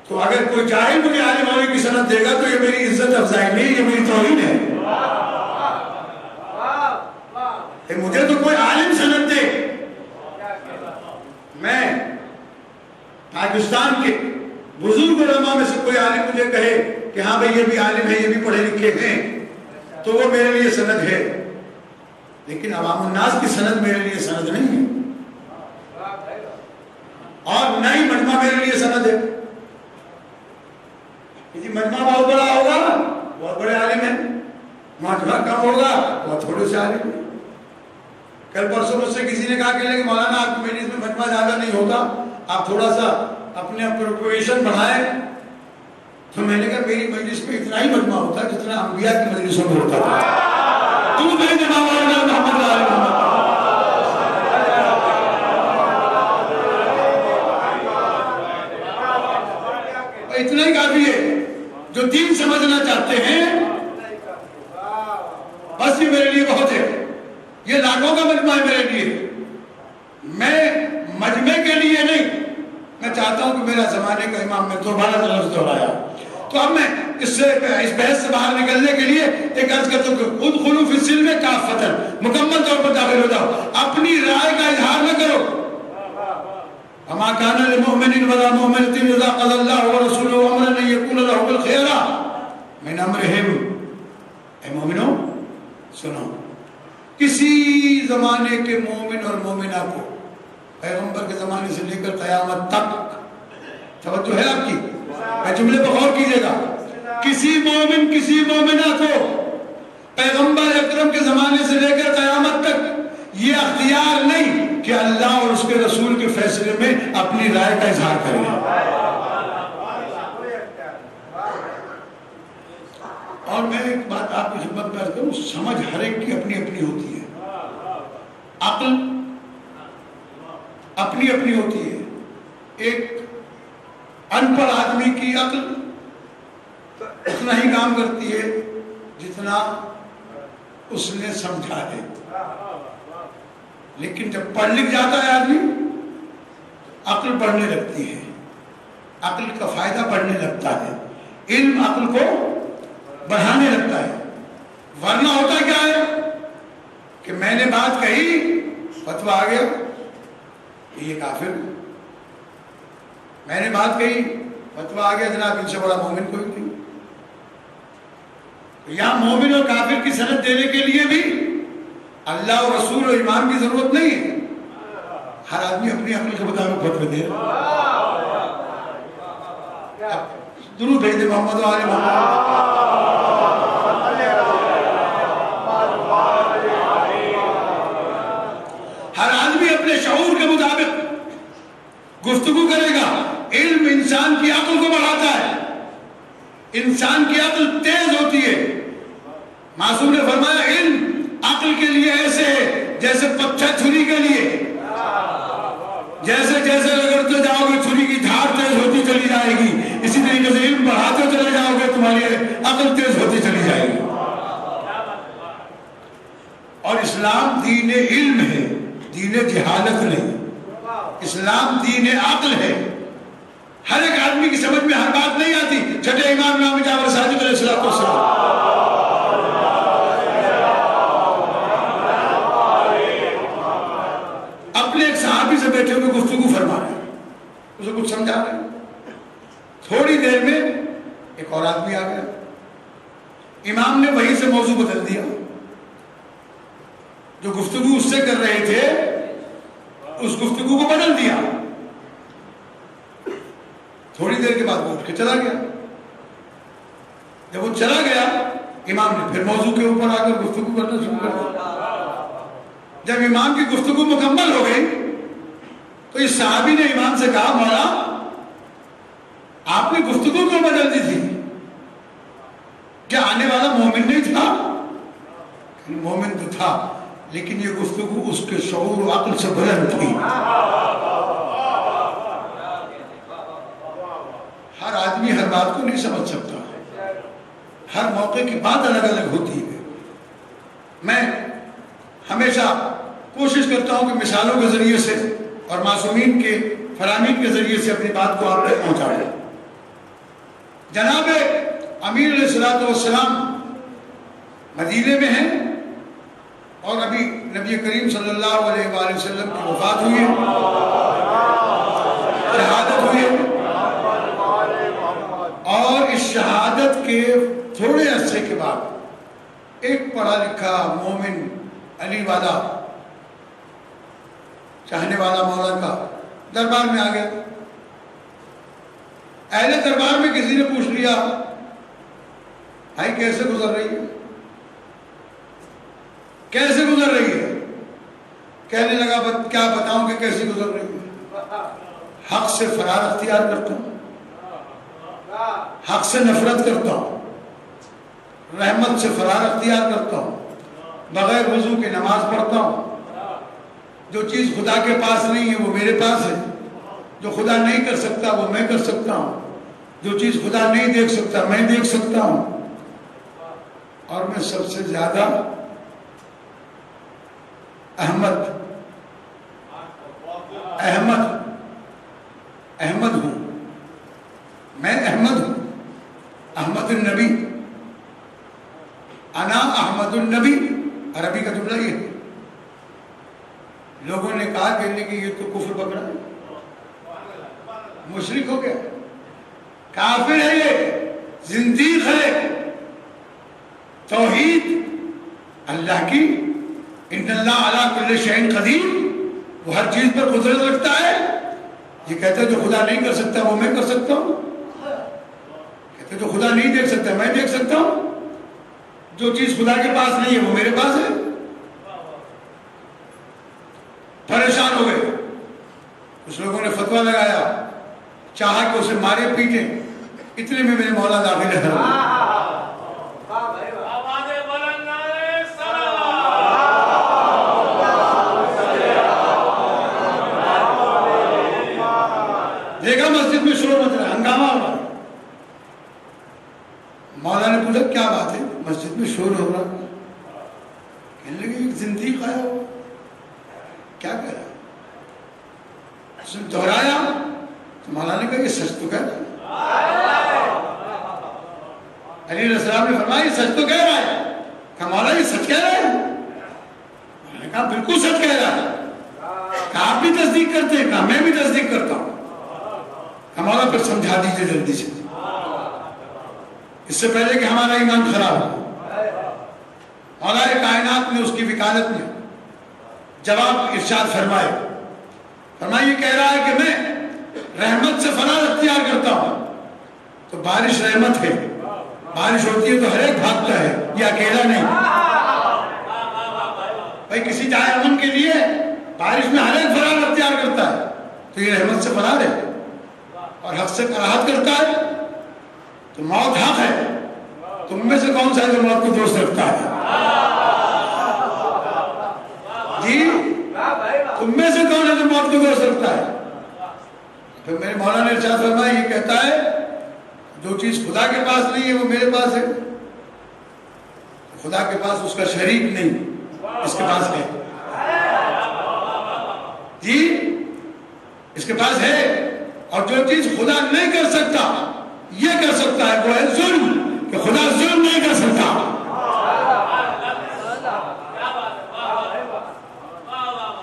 تو اگر کوئی جاہل مجھے عالم ہونے کی سند دے گا تو یہ میری عزت افزائی نہیں، یہ میری توہین ہے. مجھے تو کوئی عالم سند دے. میں پاکستان کے بزرگ علماء میں سے کوئی عالم مجھے کہے کہ ہاں بھئی یہ بھی عالم ہے، یہ بھی پڑھے لکھے ہیں، تو وہ میرے لیے سند ہے. لیکن عوام الناس کی سند میرے لیے سند نہیں ہے، اور نہ ہی مجمع میرے لیے سند ہے. کہ مجمع بہت بڑا ہوگا بہت بڑے عالم ہیں، مجمع کم ہوگا بہت تھوڑے سے عالم ہیں. کل پرسوں مجھ سے کسی نے کہا کہ مولانا آپ کی مجلس میں مجمع زیادہ نہیں ہوتا، آپ تھوڑا سا اپنے اپروپریشن بڑھائیں. تو میں نے کہا میری مجلس میں اتنا ہی مجمع ہوتا ہے جتنا انبیاء کی مجلسوں میں ہوتا تھا. تو میں جناب مولانا محمد علی محمد اتنا ہی کافی ہے. جو دین سمجھنا چاہتے ہیں بس یہ میرے لیے بہت ہے. یہ لاکھوں کا مجمع ہے میرے لیے. میں مجمع کے لیے نہیں، میں چاہتا ہوں کہ میرا زمانے کا امام نے دوبارہ لفظ دہرایا. تو اب میں اس بحث سے باہر نکلنے کے لیے ایک عرض کرتا ہوں کہ ادخلوا فی السلم کافۃ، مکمل طور پر داخل ہو جاؤ، اپنی رائے کا اظہار نہ کرو. وما كان لمؤمن ولا مؤمنة إذا قضى الله ورسوله أمرا أن يكون لهم الخيرة من أمرهم. اے مومنو سنو، کسی زمانے کے مومن اور مومنہ کو پیغمبر کے زمانے سے لے کر قیامت تک، توجہ ہے آپ کی، میں جملے پر غور کیجئے گا، کسی مومن کسی مومنہ کو پیغمبر اکرم کے زمانے سے لے کر قیامت تک یہ اختیار نہیں کہ اللہ اور اس کے رسول کے فیصلے میں اپنی رائے کا اظہار کریں. اور میں ایک بات آپ کی خدمت میں کروں، سمجھ ہر ایک کی اپنی اپنی ہوتی ہے، عقل اپنی اپنی ہوتی ہے. ایک ان پڑھ آدمی کی عقل اتنا ہی کام کرتی ہے جتنا اس نے سمجھا ہے، لیکن جب پڑھ لکھ جاتا ہے آدمی عقل بڑھنے لگتی ہے، عقل کا فائدہ بڑھنے لگتا ہے، علم عقل کو بڑھانے لگتا ہے. ورنہ ہوتا کیا ہے کہ میں نے بات کہی، فتویٰ آ گیا کہ یہ کافر، میں نے بات کہی، فتویٰ آ گیا جناب ان سے بڑا مومن کوئی نہیں. یہاں مومن اور کافر کی سند دینے کے لیے بھی اللہ اور رسول اور امام کی ضرورت نہیں ہے. ہر آدمی اپنی عقل کے مطابق فتوی دے. درود بھیج دے محمد و آل محمد. ہر آدمی اپنے شعور کے مطابق گفتگو کرے گا. علم انسان کی عقل کو بڑھاتا ہے، انسان کی عقل تیز ہوتی ہے. معصوم نے فرمایا علم عقل کے لیے ایسے ہے جیسے پتھر چھری کے لیے، جیسے جیسے رگڑتے جاؤ گے چھری کی دھار تیز ہوتی چلی جائے گی، اسی طریقے سے علم بڑھاتے چلے جاؤ گے تمہاری عقل تیز ہوتی چلی جائے گی. اور اسلام دین علم ہے، دین جہالت نہیں. اسلام دین عقل ہے. ہر ایک آدمی کی سمجھ میں ہر بات نہیں آتی. چھٹے امام امام جعفر صادق علیہ السلام اپنے ایک صحابی سے بیٹھے ہوئے گفتگو فرما رہے ہیں، اسے کچھ سمجھا رہے ہیں. تھوڑی دیر میں ایک اور آدمی آ گیا. امام نے وہیں سے موضوع بدل دیا. جو گفتگو اس سے کر رہے تھے اس گفتگو کو بدل دیا. تھوڑی دیر کے بعد وہ اٹھ کے چلا گیا. جب وہ چلا گیا امام نے پھر موضوع کے اوپر آ کر گفتگو کرنا شروع کر دیا. جب امام کی گفتگو مکمل ہو گئی تو اس صحابی نے امام سے کہا مولا آپ نے گفتگو کیوں بدل دی تھی؟ کیا آنے والا مومن نہیں تھا؟ مومن تو تھا لیکن یہ گفتگو اس کے شعور و عقل سے بلند تھی. ہر آدمی ہر بات کو نہیں سمجھ سکتا. ہر موقع کی بات الگ الگ ہوتی ہے. میں ہمیشہ کوشش کرتا ہوں کہ مثالوں کے ذریعے سے اور معصومین کے فرامین کے ذریعے سے اپنی بات کو آپ تک پہنچایا۔ جناب امیر علیہ الصلوۃ والسلام مدینے میں ہیں اور ابھی نبی کریم صلی اللہ علیہ وآلہ وسلم کی وفات ہوئی ہے، شہادت ہوئی ہے، اور اس شہادت کے تھوڑے عرصے کے بعد ایک پڑھا لکھا مومن علی والا چاہنے والا مولا کا دربار میں آ گیا۔ اہل دربار میں کسی نے پوچھ لیا بھائی کیسے گزر رہی ہے، کیسے گزر رہی ہے؟ کہنے لگا کیا بتاؤں کہ کیسی گزر رہی ہے، حق سے فرار اختیار کرتا ہوں، حق سے نفرت کرتا ہوں، رحمت سے فرار اختیار کرتا ہوں، بغیر وضو کے نماز پڑھتا ہوں، جو چیز خدا کے پاس نہیں ہے وہ میرے پاس ہے، جو خدا نہیں کر سکتا وہ میں کر سکتا ہوں، جو چیز خدا نہیں دیکھ سکتا میں دیکھ سکتا ہوں، اور میں سب سے زیادہ احمد ہوں، میں احمد ہوں، احمد النبی، انا احمد النبی، عربی کا جملہ یہ ہے۔ لوگوں نے کہا کہ یہ تو کفر پکڑا ہے، مشرک ہو گیا، کافر ہے، یہ زندیق ہے۔ توحید اللہ کی، ان اللہ علی کل شیء قدیر، وہ ہر چیز پر قدرت رکھتا ہے۔ یہ کہتا ہے جو خدا نہیں کر سکتا وہ میں کر سکتا ہوں، کہتے جو خدا نہیں دیکھ سکتا میں دیکھ سکتا ہوں، جو چیز خدا کے پاس نہیں ہے وہ میرے پاس ہے۔ پریشان ہو گئے، کچھ لوگوں نے فتویٰ لگایا، چاہا کہ اسے مارے پیٹیں، اتنے میں میرے مولا داخل ہے۔ دیکھا مسجد میں شور مچ رہا ہے، ہنگامہ ہو رہا ہے۔ مولا نے پوچھا کیا بات ہے، مسجد میں شور ہو رہا ہے؟ کہنے لگے ایک زندیق آیا ہو، کیا کہہ رہا؟ اس نے دہرایا تو مولا نے کہا یہ سچ تو کہہ رہا ہے۔ علی علیہ السلام نے فرمایا یہ سچ تو کہہ رہا ہے۔ کہا مولا یہ سچ کہہ رہا ہے؟ مولا نے کہا بالکل سچ کہہ رہا ہے۔ کہا آپ بھی تصدیق کرتے ہیں؟ کہا میں بھی تصدیق کرتا ہوں۔ کہا مولا پھر سمجھا دیجئے جلدی سے، اس سے پہلے کہ ہمارا ایمان خراب ہو۔ مولا کائنات نے اس کی وکالت میں جواب ارشاد فرمائے، فرمایا یہ کہہ رہا ہے کہ میں رحمت سے فرار اختیار کرتا ہوں، تو بارش رحمت ہے، بارش ہوتی ہے تو ہر ایک بھاگتا ہے، یہ اکیلا نہیں۔ بھائی کسی جائے امن کے لیے بارش میں ہر ایک فرار اختیار کرتا ہے، تو یہ رحمت سے فرار ہے اور حق سے کراہت کرتا ہے، تو موت حق ہے۔ تم میں سے کون سا ہے جو موت کو دوست رکھتا ہے؟ جی تم میں سے کون ہے جو موت کو دوست رکھتا ہے؟ پھر میرے مولا نے ارشاد فرمایا یہ کہتا ہے جو چیز خدا کے پاس نہیں ہے وہ میرے پاس ہے، خدا کے پاس اس کا شریک نہیں، اس کے پاس ہے۔ جی اس کے پاس ہے، اور جو چیز خدا نہیں کر سکتا یہ کر سکتا ہے، وہ ہے ظلم، کہ خدا ظلم نہیں کر سکتا۔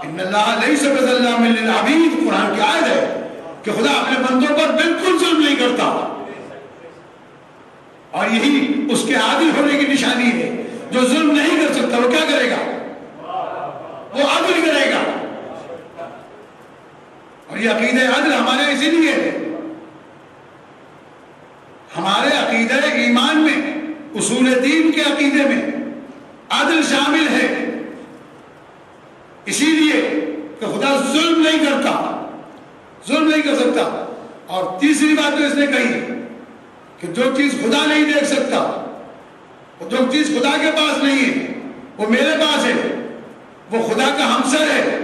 ان اللہ لیس بظلام للعبید، قرآن کی آیت ہے کہ خدا اپنے بندوں پر بالکل ظلم نہیں کرتا، اور یہی اس کے عادل ہونے کی نشانی ہے۔ جو ظلم نہیں کر سکتا وہ کیا کرے گا؟ وہ عدل کرے گا، اور یہ عقیدہ عدل ہمارے اسی لیے ہے۔ ہمارے عقیدہ ایمان میں، اصول دین کے عقیدے میں عدل شامل ہے، اسی لیے کہ خدا ظلم نہیں کرتا، ظلم نہیں کر سکتا۔ اور تیسری بات تو اس نے کہی کہ جو چیز خدا نہیں دیکھ سکتا، جو چیز خدا کے پاس نہیں ہے وہ میرے پاس ہے، وہ خدا کا ہمسر ہے،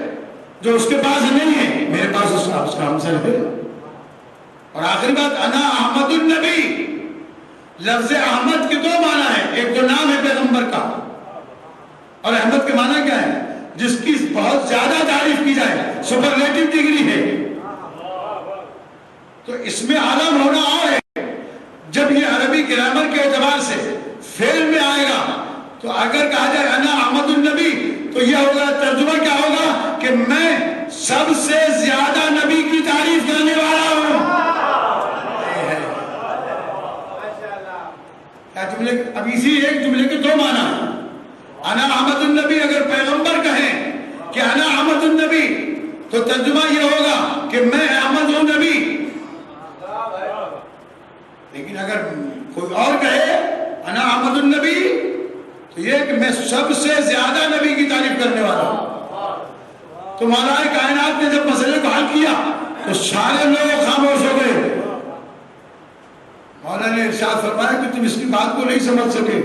جو اس کے پاس نہیں ہے میرے پاس اس کا ہمسر ہے۔ اور آخری بات انا احمد النبی، لفظ احمد کے دو معنی ہیں، ایک تو نام ہے پیغمبر کا، اور احمد کے معنی کیا ہے؟ جس کی بہت زیادہ تعریف کی جائے، سپرلیٹو ڈگری ہے، تو اس میں عالم ہونا اور ہے۔ جب یہ عربی گرامر کے اعتبار سے فعل میں آئے گا تو اگر کہا جائے انا احمد النبی تو یہ ہوگا، ترجمہ کیا ہوگا کہ میں سب سے زیادہ نبی کی تعریف کرنے والا ہوں۔ کیا جملے، اب اسی ایک جملے کے دو معنی ہیں۔ انا احمد النبی اگر پیغمبر کہیں کہ انا احمد النبی تو ترجمہ یہ ہوگا کہ میں احمد ہوں نبی، لیکن اگر کوئی اور کہے انا احمد النبی تو یہ کہ میں سب سے زیادہ نبی کی تعریف کرنے والا ہوں۔ تو مولا کائنات نے جب مسئلے کو حل کیا تو سارے لوگ خاموش ہو گئے۔ مولا نے ارشاد فرمایا کہ تم اس کی بات کو نہیں سمجھ سکے،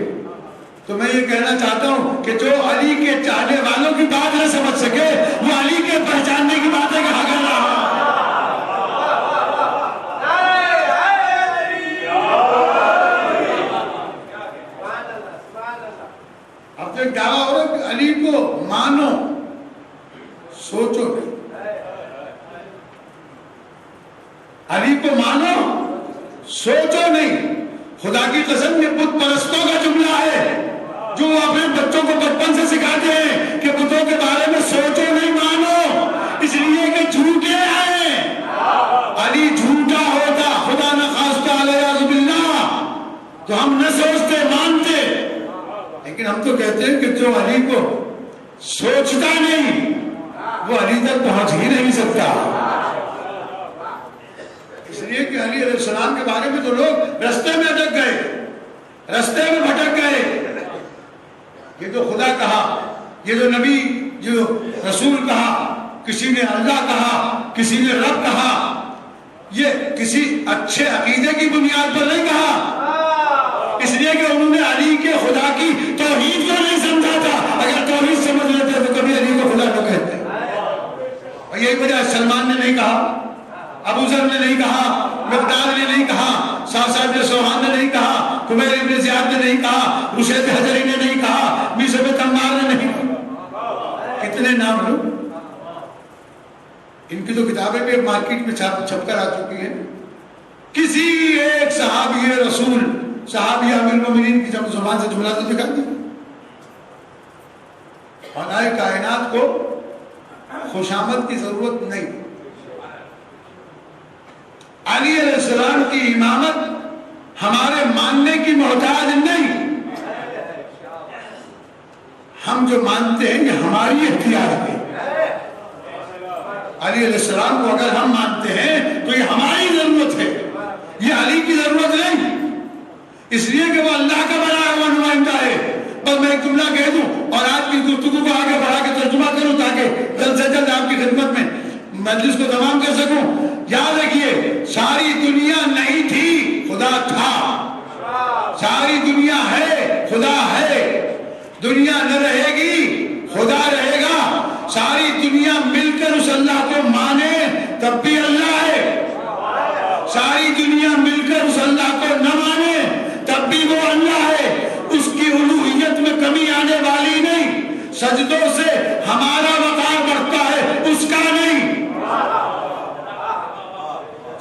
تو میں یہ کہنا چاہتا ہوں کہ جو علی کے چاہنے والوں کی بات نہ سمجھ سکے وہ علی کے پہچاننے کی باتیں کہا کر رہا ہے۔ اب تو ایک دعویٰ ہو رہا کہ علی کو مانو، سوچو نہیں۔ علی کو مانو، سوچو نہیں۔ خدا کی قسم یہ بت پرستوں کا جملہ ہے جو اپنے بچوں کو بچپن سے سکھاتے ہیں کہ بتوں کے بارے میں سوچو نہیں، مانو، اس لیے کہ جھوٹے ہیں۔ علی جھوٹا ہوتا، خدا نہ خواستہ علیہ باللہ، تو ہم نہ سوچتے، مانتے، لیکن ہم تو کہتے ہیں کہ جو علی کو سوچتا نہیں وہ علی تک پہنچ ہی نہیں سکتا۔ اس لیے کہ علی علیہ السلام کے بارے میں تو لوگ رستے میں اٹک گئے، رستے میں بھٹک گئے۔ یہ جو خدا کہا، یہ جو نبی، جو رسول کہا، کسی نے اللہ کہا، کسی نے رب کہا، یہ کسی اچھے عقیدے کی بنیاد پر نہیں کہا، اس لیے کہ انہوں نے علی کے خدا کی توحید کو نہیں سمجھا تھا۔ اگر توحید سمجھ لیتے تو کبھی علی کو خدا نہ کہتے۔ اور یہی وجہ سلمان نے نہیں کہا، ابو ذر نے نہیں کہا، مقداد نے نہیں کہا، صاحب بن سوحان نے نہیں کہا، خمیر ابن زیاد نے نہیں کہا، رشید حجری نے نہیں کہا، میسر بن تمار نے نہیں کہا۔ کتنے نام لو، ان کی تو کتابیں بھی مارکیٹ میں چھپ کر آ چکی ہیں۔ کسی ایک صحابی رسول، صحابی امیر المومنین کی جب زبان سے جملہ تو دکھا دی۔ خدائے کائنات کو خوشامد کی ضرورت نہیں۔ علی علیہ السلام کی امامت ہمارے ماننے کی محتاج نہیں، ہم جو مانتے ہیں یہ ہماری اختیار ہے۔ علی علیہ السلام کو اگر ہم مانتے ہیں تو یہ ہماری ضرورت ہے، یہ علی کی ضرورت نہیں، اس لیے کہ وہ اللہ کا بنایا ہوا نمائندہ ہے۔ بس میں ایک جملہ کہہ دوں اور آج کی گفتگو کو آگے بڑھا کے ترجمہ کروں تاکہ جلد سے جلد آپ کی خدمت میں مجلس کو تمام کر سکوں۔ یاد رکھیے، ساری دنیا نہیں تھی، خدا تھا۔ ساری دنیا ہے، خدا ہے۔ دنیا نہ رہے گی، خدا رہے گا۔ ساری دنیا مل کر اس اللہ کو مانے تب بھی اللہ ہے، ساری دنیا مل کر اس اللہ کو نہ مانے تب بھی وہ اللہ ہے۔ اس کی الوہیت میں کمی آنے والی نہیں۔ سجدوں سے ہمارا وقار بڑھتا ہے، اس کا نہیں۔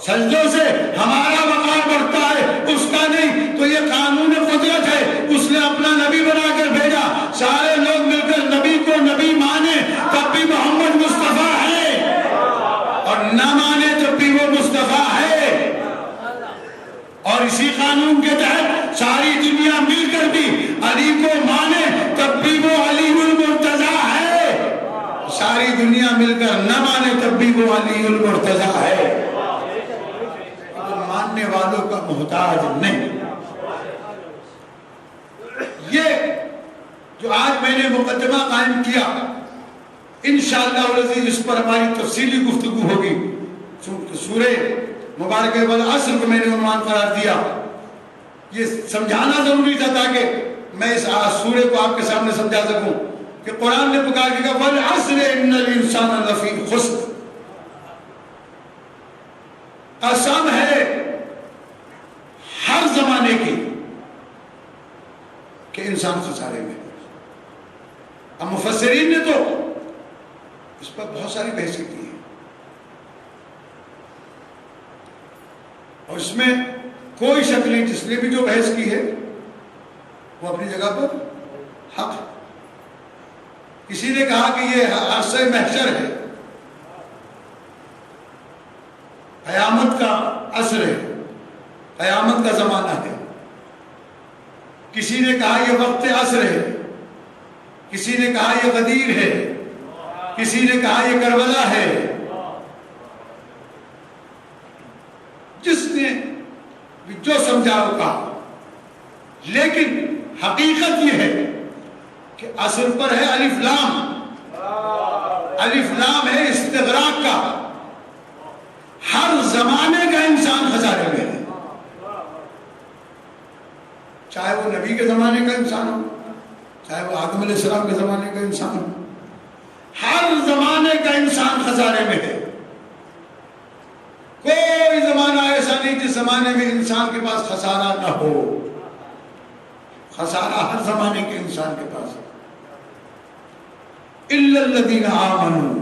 سجدوں سے ہمارا وقار بڑھتا ہے، اس کا نہیں۔ تو یہ قانون قدرت ہے، اس نے اپنا نبی بنا کر بھیجا۔ سارے لوگ مل کر نبی کو نبی مانے تب بھی محمد مصطفیٰ ہے، اور نہ مانے تب بھی وہ مصطفیٰ ہے۔ اور اسی قانون کے تحت ساری دنیا مل کر بھی علی کو مانے تب بھی وہ علی المرتضیٰ ہے، ساری دنیا مل کر نہ مانے تب بھی وہ علی المرتضیٰ ہے۔ ماننے والوں کا محتاج نہیں۔ یہ جو آج میں نے مقدمہ قائم کیا، انشاءاللہ العزیز اس پر ہماری تفصیلی گفتگو ہوگی۔ سورہ مبارکہ والعصر کو میں نے عنوان قرار دیا، یہ سمجھانا ضروری تھا تاکہ میں اس سورہ کو آپ کے سامنے سمجھا سکوں کہ قرآن نے پکار کے کہا والعصر ان الانسان لفی خسر، قسم ہے ہر زمانے کی کہ انسان خسارے میں۔ اب مفسرین نے تو ساری بحثیں کی ہیں، اور اس میں کوئی شک نہیں جس نے بھی جو بحث کی ہے وہ اپنی جگہ پر حق ہے۔ کسی نے کہا کہ یہ عرصہ محشر ہے، قیامت کا عصر ہے، قیامت کا زمانہ ہے۔ کسی نے کہا یہ وقت عصر ہے، کسی نے کہا یہ غدیر ہے، کسی نے کہا یہ کربلا ہے۔ جس نے جو سمجھا وہ کہا، لیکن حقیقت یہ ہے کہ عصر پر ہے الف لام، الف لام ہے استغراق کا۔ ہر زمانے کا انسان خسارے میں ہے، چاہے وہ نبی کے زمانے کا انسان ہو، چاہے وہ آدم علیہ السلام کے زمانے کا انسان ہو، ہر زمانے کا انسان خسارے میں ہے۔ کوئی زمانہ ایسا نہیں جس زمانے میں انسان کے پاس خسارہ نہ ہو، خسارہ ہر زمانے کے انسان کے پاس ہے۔ اِلَّا الَّذِينَ آمَنُوا،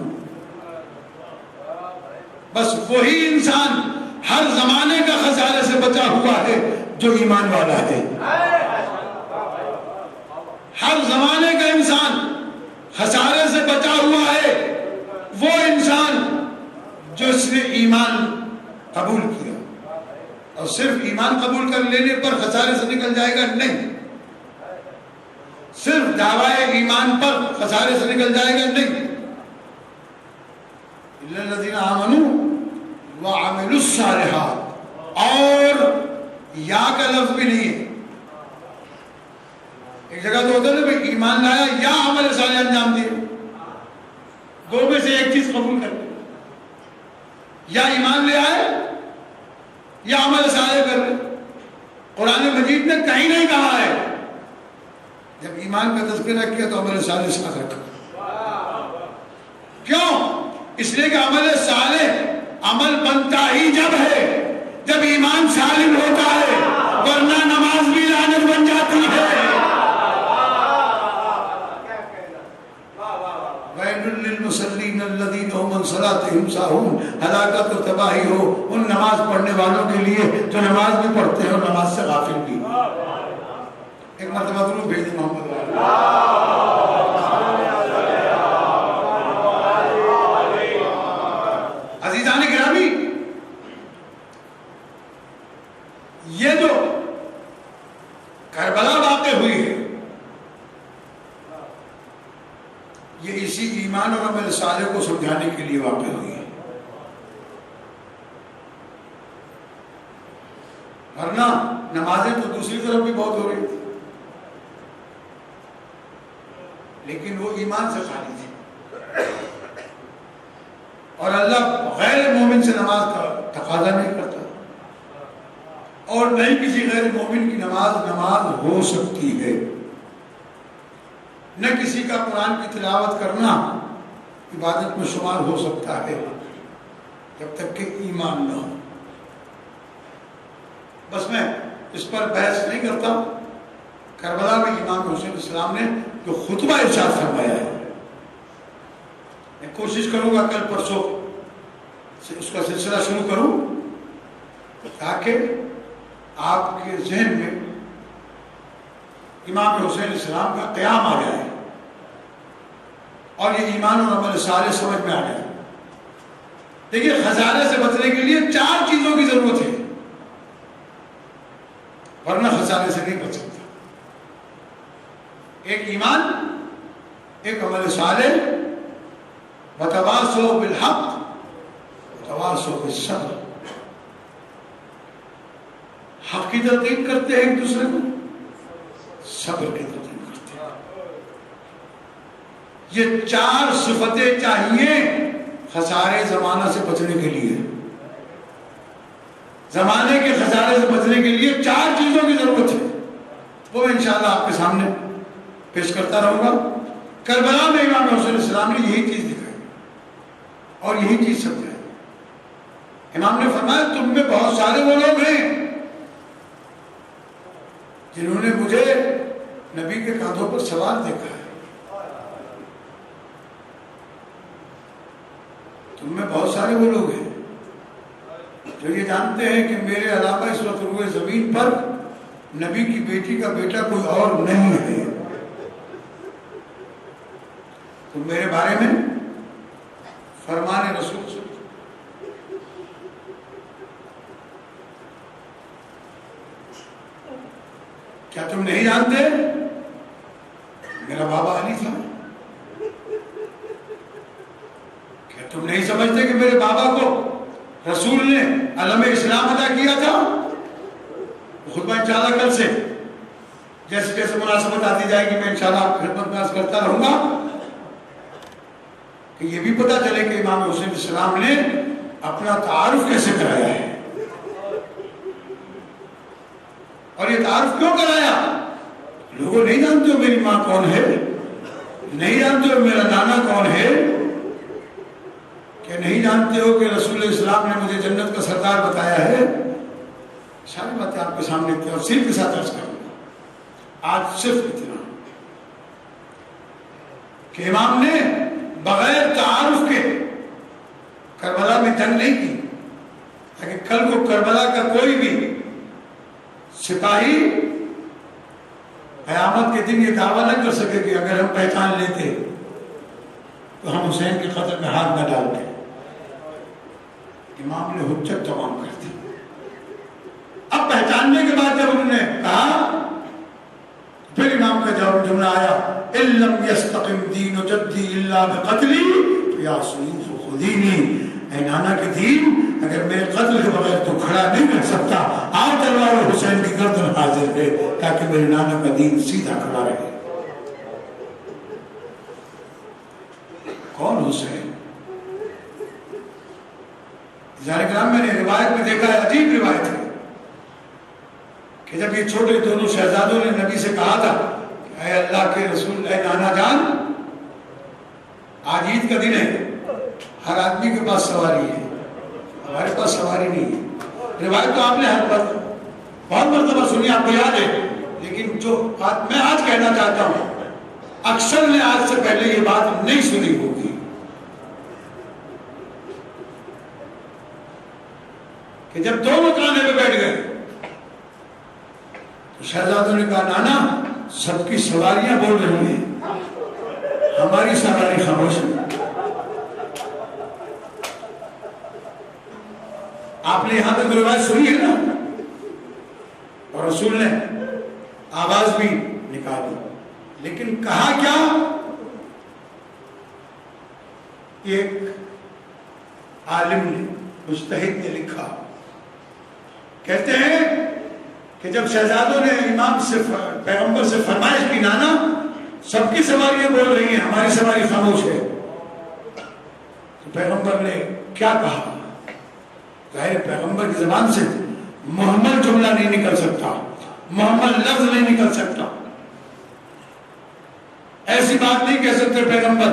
بس وہی انسان ہر زمانے کا خسارے سے بچا ہوا ہے جو ایمان والا ہے۔ ہر زمانے کا انسان خسارے سے بچا ہوا ہے وہ انسان جو اس نے ایمان قبول کیا، اور صرف ایمان قبول کر لینے پر خسارے سے نکل جائے گا نہیں، صرف دعوی ایمان پر خسارے سے نکل جائے گا نہیں۔ اِلَّا الَّذِينَ آمَنُوا وَعَمِلُوا الصَّالِحَاتِ، اور یا کا لفظ بھی نہیں ہے۔ ایک جگہ تو ہوتا ہے کہ ایمان لایا یا عمل صالح انجام دیے، دو میں سے ایک چیز قبول کر لے، یا ایمان لے آئے یا عمل صالح کر لے۔ قرآن مجید نے کہیں نہیں کہا ہے جب ایمان کا تذکرہ کیا تو عمل صالح ساتھ رکھا۔ کیوں؟ اس لیے کہ عمل صالح عمل بنتا ہی جب ہے جب ایمان سالم ہوتا ہے، ورنہ نماز بھی لعنت بن جاتی ہے۔ وَيْلٌ لِّلْمُصَلِّينَ الَّذِينَ هُمْ عَنْ صَلَاتِهِمْ سَاهُونَ، ہلاکت اور تباہی ہو ان نماز پڑھنے والوں کے لیے جو نماز بھی پڑھتے ہیں اور نماز سے غافل بھی۔ ایک مرتبہ درود بھیج دیں محمد عزیزان گرامی۔ یہ جو کربلا واقع ہوئی ہے یہ اسی ایمان اور عمل صالح کو سمجھانے کے لیے واقع ہوئی ہے، ورنہ نمازیں تو دوسری طرف بھی بہت ہو رہی تھی، لیکن وہ ایمان سے خالی تھی، اور اللہ غیر مومن سے نماز کا تقاضا نہیں کرتا، اور نہیں کسی غیر مومن کی نماز ہو سکتی ہے، نہ کسی کا قرآن کی تلاوت کرنا عبادت میں شمار ہو سکتا ہے جب تک کہ ایمان نہ ہو۔ بس میں اس پر بحث نہیں کرتا۔ کربلا میں امام حسین السلام نے جو خطبہ ارشاد فرمایا ہے، میں کوشش کروں گا کل پرسوں سے اس کا سلسلہ شروع کروں تاکہ آپ کے ذہن میں امام حسین السلام کا قیام آ جائے اور یہ ایمان اور عمل صالح سمجھ میں آ جائے۔ دیکھیے، خسارے سے بچنے کے لیے 4 چیزوں کی ضرورت ہے، ورنہ خسارے سے نہیں بچ سکتا۔ ایک ایمان، ایک عمل صالح، وتواصوا بالحق وتواصوا بالصبر، حق کی تلقین کرتے ہیں ایک دوسرے کو، صبر کی تلقین کرتے ہیں۔ یہ 4 صفتیں چاہیے خسارے زمانہ سے بچنے کے لیے۔ زمانے کے خسارے سے بچنے کے لیے 4 چیزوں کی ضرورت ہے، وہ میں انشاءاللہ آپ کے سامنے پیش کرتا رہوں گا۔ کربلا میں امام حسین السلام نے یہی چیز دکھائی اور یہی چیز سمجھائی۔ امام نے فرمایا تم میں بہت سارے وہ لوگ ہیں جنہوں نے مجھے نبی کے کاندھوں پر سوار دیکھا ہے، تم میں بہت سارے وہ لوگ ہیں جو یہ جانتے ہیں کہ میرے علاوہ اس وقت روئے زمین پر نبی کی بیٹی کا بیٹا کوئی اور نہیں ہے. تم میرے بارے میں فرمان رسول سے کیا تم نہیں جانتے میرا بابا علی تھا؟ کیا تم نہیں سمجھتے کہ میرے بابا کو رسول نے علم اسلام ادا کیا تھا؟ خطبہ انشاءاللہ کل سے جیسے جیسے مناسبت آتی جائے گی میں انشاءاللہ آپ کی خدمت میں عرض کرتا رہوں گا کہ یہ بھی پتہ چلے کہ امام حسین السلام نے اپنا تعارف کیسے کرایا ہے. اور یہ تعارف کیوں کرایا؟ لوگوں نہیں جانتے ہو میری ماں کون ہے، نہیں جانتے ہو میرا نانا کون ہے، کہ نہیں جانتے ہو کہ رسول اسلام نے مجھے جنت کا سردار بتایا ہے. ساری باتیں آپ کے سامنے تفصیل کے ساتھ عرض کروں گا. آج صرف اتنا کہ امام نے بغیر تعارف کے کربلا میں جنگ نہیں کی تاکہ کل کو کربلا کا کوئی بھی سپاہی قیامت کے دن یہ دعویٰ نہ کر سکے کہ اگر ہم پہچان لیتے تو ہم حسین کے قتل میں ہاتھ نہ ڈالتے. امام نے حجت تمام کر دی. اب پہچاننے کے بعد جب انہوں نے کہا پھر امام کا جواب جملہ آیا ان لم یستقم دین جدی الا بقتلی یا سیوف خذینی. اے نانا کے دین اگر میرے قتل کے بغیر تو کھڑا نہیں کر سکتا، آپ تلوار حسین کی گردن حاضر ہے تاکہ میرے نانا کا دین سیدھا کھڑا رہے. کون حسین؟ ظاہر کرام میں نے روایت میں دیکھا ہے، عجیب روایت ہے کہ جب یہ چھوٹے دونوں شہزادوں نے نبی سے کہا تھا اے اللہ کے رسول، اے نانا جان، آج عید کا دن ہے، ہر آدمی کے پاس سواری ہے، ہمارے پاس سواری نہیں ہے. روایت تو آپ نے ہر بہت مرتبہ سنی، آپ کو یاد ہے، لیکن جو میں آج کہنا چاہتا ہوں اکثر نے آج سے پہلے یہ بات نہیں سنی ہوگی کہ جب دونوں کانے پہ بیٹھ گئے تو شہزادوں نے کہا نانا سب کی سواریاں بول رہی ہیں، ہماری سواری خاموش ہے. آپ نے یہاں تک روایت سنی ہے نا، اور رسول نے آواز بھی نکالی، لیکن کہا کیا؟ ایک عالم نے، مجتہد نے لکھا، کہتے ہیں کہ جب شہزادوں نے امام سے پیغمبر سے فرمائش کی نانا سب کی سواریاں بول رہی ہیں، ہماری سواری خاموش ہے، تو پیغمبر نے کیا کہا؟ ظاہر پیغمبر کی زبان سے محمل جملہ نہیں نکل سکتا، محمل لفظ نہیں نکل سکتا، ایسی بات نہیں کہہ سکتے پیغمبر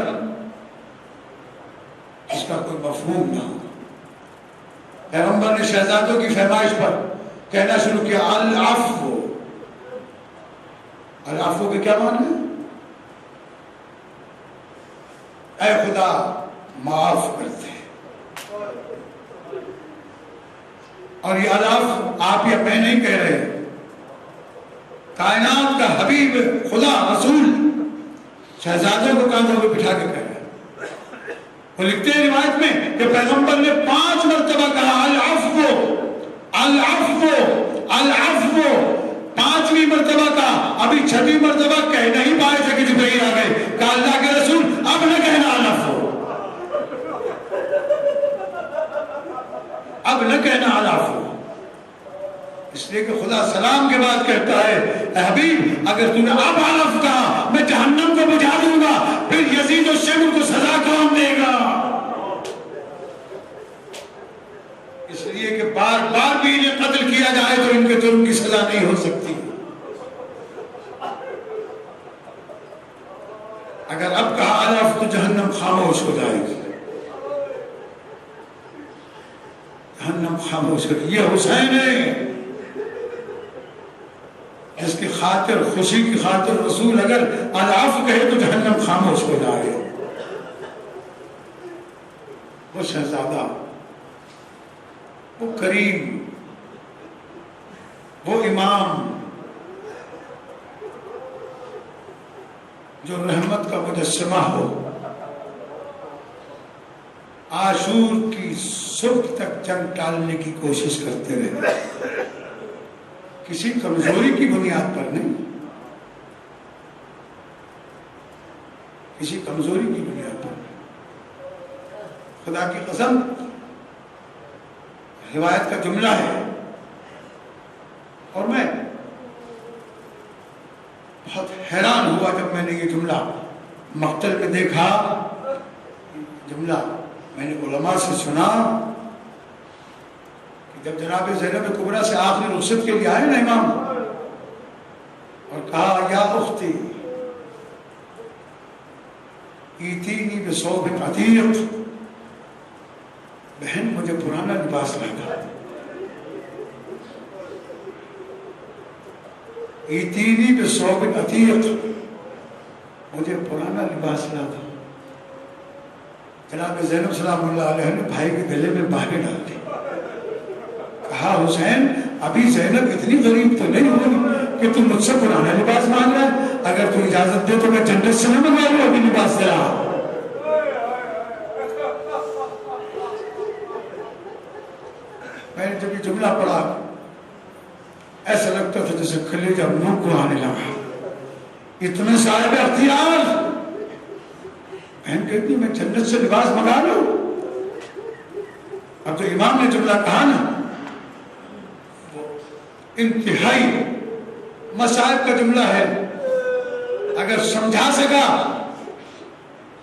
اس کا کوئی مفہوم نہ ہو. پیغمبر نے شہزادوں کی فرمائش پر کہنا شروع کیا العفو. العفو کے کیا معنی ہے؟ اے خدا معاف کرتے. اور یہ العفو آپ یا میں نہیں کہہ رہے، کائنات کا حبیب خدا رسول شہزادوں کو کاندھوں پہ بٹھا کے کہہ رہے ہیں. وہ لکھتے ہیں روایت میں کہ پیغمبر نے 5 مرتبہ کہا العفو العفو العفو، 5ویں مرتبہ کہا. ابھی 6ویں مرتبہ کہہ نہیں پائے تھے کہ جبرائیل آ گئے، کہا اللہ کے رسول اب نہ کہنا العفو، اب نہ کہنا العفو. اس لیے کہ خدا سلام کے بعد کہتا ہے اے حبیب اگر تم نے اب العفو کہا میں جہنم کو بجھا دوں گا، پھر یزید و شمر کو سزا کون دے گا؟ اس لیے کہ بار بار بھی انہیں قتل کیا جائے تو ان کے جرم کی سزا نہیں ہو سکتی. اگر اب کہا العفو تو جہنم خاموش ہو جائے گی، جہنم خاموش ہو. یہ حسین ہے جس کی خاطر، خوشی کی خاطر رسول اگر العفو کہے تو جہنم خاموش ہو جائے. وہ شہزادہ، وہ کریم، وہ امام جو رحمت کا مجسمہ ہو، عاشور کی صبح تک جنگ ٹالنے کی کوشش کرتے رہے، کسی کمزوری کی بنیاد پر نہیں، کسی کمزوری کی بنیاد پر۔ خدا کی قسم، روایت کا جملہ ہے، اور میں بہت حیران ہوا جب میں نے یہ جملہ مقتل میں دیکھا۔ جملہ میں نے علماء سے سنا کہ جب جناب زینب کبریٰ سے آخری رخصت کے لیے آئے نا امام، اور کہا یا اختی ایتینی بثوب عتیق، بہن مجھے پرانا لباس لا دو، ایتینی بثوب عتیق، مجھے پرانا لباس لا دو۔ جناب زینب سلام اللہ علیہ نے بھائی کے گلے میں باہیں ڈال دی، کہا حسین ابھی زینب اتنی غریب تو نہیں ہوئی کہ تم مجھ سے پرانا لباس مانگ رہا ہے، اگر تو اجازت دے تو میں جنت سے نہ منگوا لوں ابھی لباس دے رہا۔ میں نے جب یہ جملہ پڑھا ایسا لگتا تھا جیسے کلیجہ منہ کو آنے لگا، اتنے صاحب اختیار۔ بہن کہتی میں جنت سے لباس منگا لوں؟ اب تو امام نے جملہ کہا نا، انتہائی مصائب کا جملہ ہے، اگر سمجھا سکا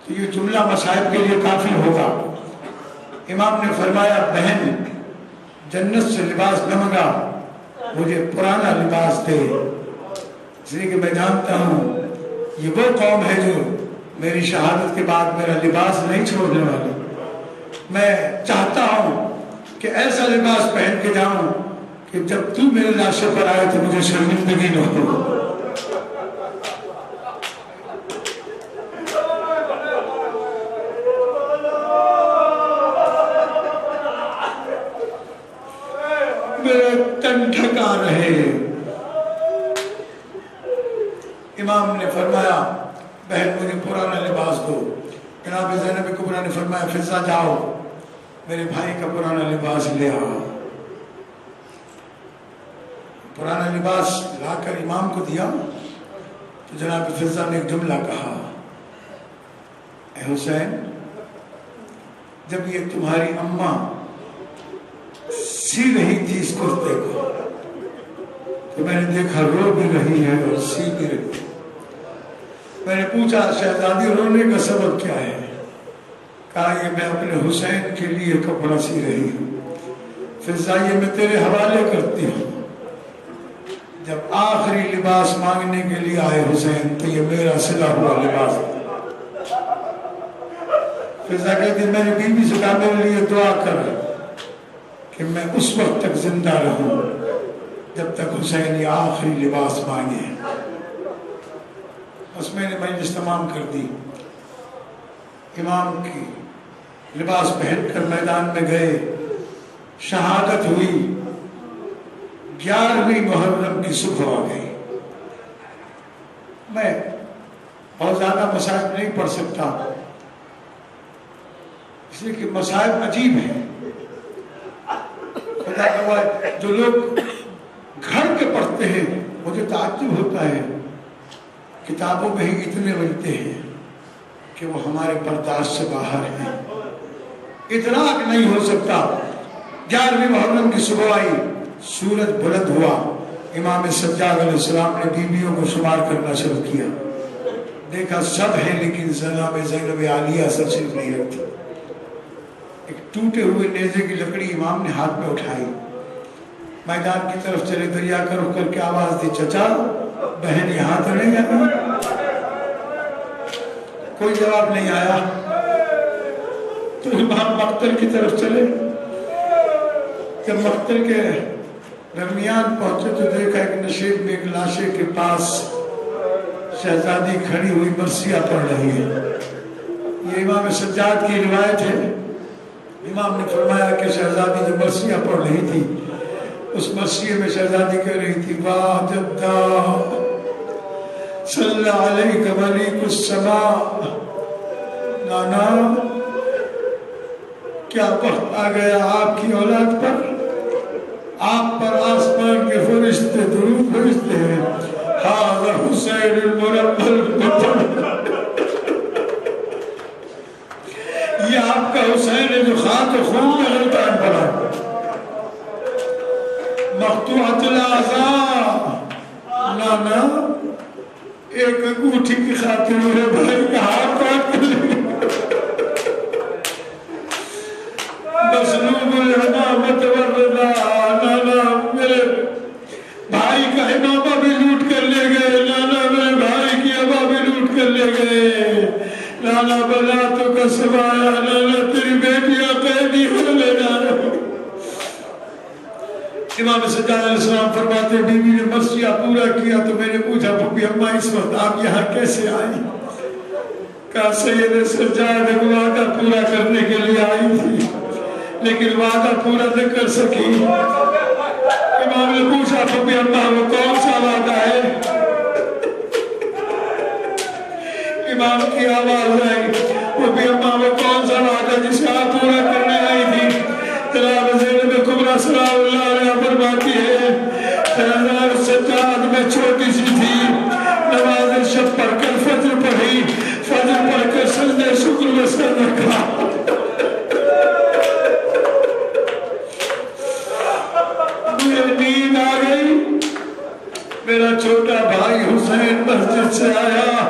تو یہ جملہ مصائب کے لیے کافی ہوگا۔ امام نے فرمایا بہن جنت سے لباس نہ منگا، مجھے پرانا لباس دے، اس لیے کہ میں جانتا ہوں یہ وہ قوم ہے جو میری شہادت کے بعد میرا لباس نہیں چھوڑنے والی۔ میں چاہتا ہوں کہ ایسا لباس پہن کے جاؤں کہ جب تو میرے لاشے پر آئے تو مجھے شرمندگی نہ ہو۔ میرا تن ڈھکا رہے۔ امام نے فرمایا بہن مجھے پرانا لباس دو۔ جناب زینب کبریٰ نے فرمایا فضہ جاؤ میرے بھائی کا پرانا لباس لے آؤ۔ پرانا لباس لا کر امام کو دیا تو جناب فضہ نے ایک جملہ کہا، اے حسین جب یہ تمہاری اماں سی رہی تھی اس کرتے کو تو میں نے دیکھا رو بھی رہی ہے اور سی بھی رہی۔ میں نے پوچھا شہزادی رونے کا سبب کیا ہے؟ کہا یہ میں اپنے حسین کے لیے کپڑا سی رہی ہوں، فضہ یہ میں تیرے حوالے کرتی ہوں، جب آخری لباس مانگنے کے لیے آئے حسین تو یہ میرا سلا ہوا لباس ہے۔ فضہ کہتی میں نے بیوی سے کہا میرے لیے دعا کر کہ میں اس وقت تک زندہ رہوں جب تک حسین یہ آخری لباس مانگے۔ بس میں نے مجلس تمام کر دی، امام کی لباس پہن کر میدان میں گئے، شہادت ہوئی، 11ویں محرم کی صبح آ گئی۔ میں بہت زیادہ مصائب نہیں پڑھ سکتا اس لیے کہ مصائب عجیب ہیں۔ خدا کا جو لوگ گھر کے پڑھتے ہیں مجھے تعجب ہوتا ہے، کتابوں میں ہی اتنے ملتے ہیں کہ وہ ہمارے برداشت سے باہر ہیں، ادراک نہیں ہو سکتا۔ 11ویں محرم کی صبح آئی، سورج بلند ہوا، امام سجاد علیہ السلام نے بیویوں کو شمار کرنا شروع کیا، دیکھا سب ہیں لیکن جناب زینب عالیہ سب سے نہیں رکھتی۔ ایک ٹوٹے ہوئے نیزے کی لکڑی امام نے ہاتھ میں اٹھائی، میدان کی طرف چلے، دریا کا رخ کر کے آواز دی چچا بہن یہاں تو نہیں آنا؟ کوئی جواب نہیں آیا تو امام مقتل کی طرف چلے، جب مقتل کے درمیان پہنچے تو دیکھا ایک نشیب میں ایک لاشے کے پاس شہزادی کھڑی ہوئی مرثیہ پڑھ رہی ہے۔ یہ امام سجاد کی روایت ہے امام نے فرمایا کہ شہزادی جو مرثیہ پڑھ رہی تھی اس مرثیے میں شہزادی کہہ رہی تھی واہ جدہ صلی علیہ ملیک السماء، نانا کیا وقت آ گیا آپ کی اولاد پر، آپ پر آسمان کے فرشتے درود بھیجتے ہیں، ھذا حسین المربل یہ آپ کا حسین ہے جو خاک و خون میں غلطان پڑا، مقطوعۃ الاعضاء، نانا ایک انگوٹھی کی خاطر میرے بھائی کا ہاتھ کاٹ کر لے، مسلوب الامامۃ والرضا، نانا میرے بھائی کا امامہ بھی لوٹ کر لے گئے، نانا میرے بھائی کی امامہ بھی لوٹ کر لے گئے، نانا بناتوں کا سوایا، نانا تیری بیٹیاں قیدی ہو لے نانا۔ امام سجاد علیہ السلام فرماتے بیوی نے مرثیہ پورا کیا تو میں نے پوچھا پھپھی اماں اس وقت آپ یہاں کیسے آئی؟ کہا سید سجاد ایک وعدہ پورا کرنے کے لیے آئی تھی لیکن وعدہ پورا نہ کر سکی۔ امام نے پوچھا پھپھی اماں وہ کون سا وعدہ ہے؟ امام کی آواز آئی پھپھی اماں وہ کون سا وعدہ جسے آپ پورا کرنے آئی تھی؟ جناب زینب کبریٰ سلام اللہ علیہ فرماتی ہے شہزاد سجاد میں چھوٹی سی تھی، نماز شب پڑھ کر فجر پڑھی، فجر پڑھ کر سجدہ شکر میں سر رکھا، مجھے نیند آ گئی، میرا چھوٹا بھائی حسین مسجد سے آیا،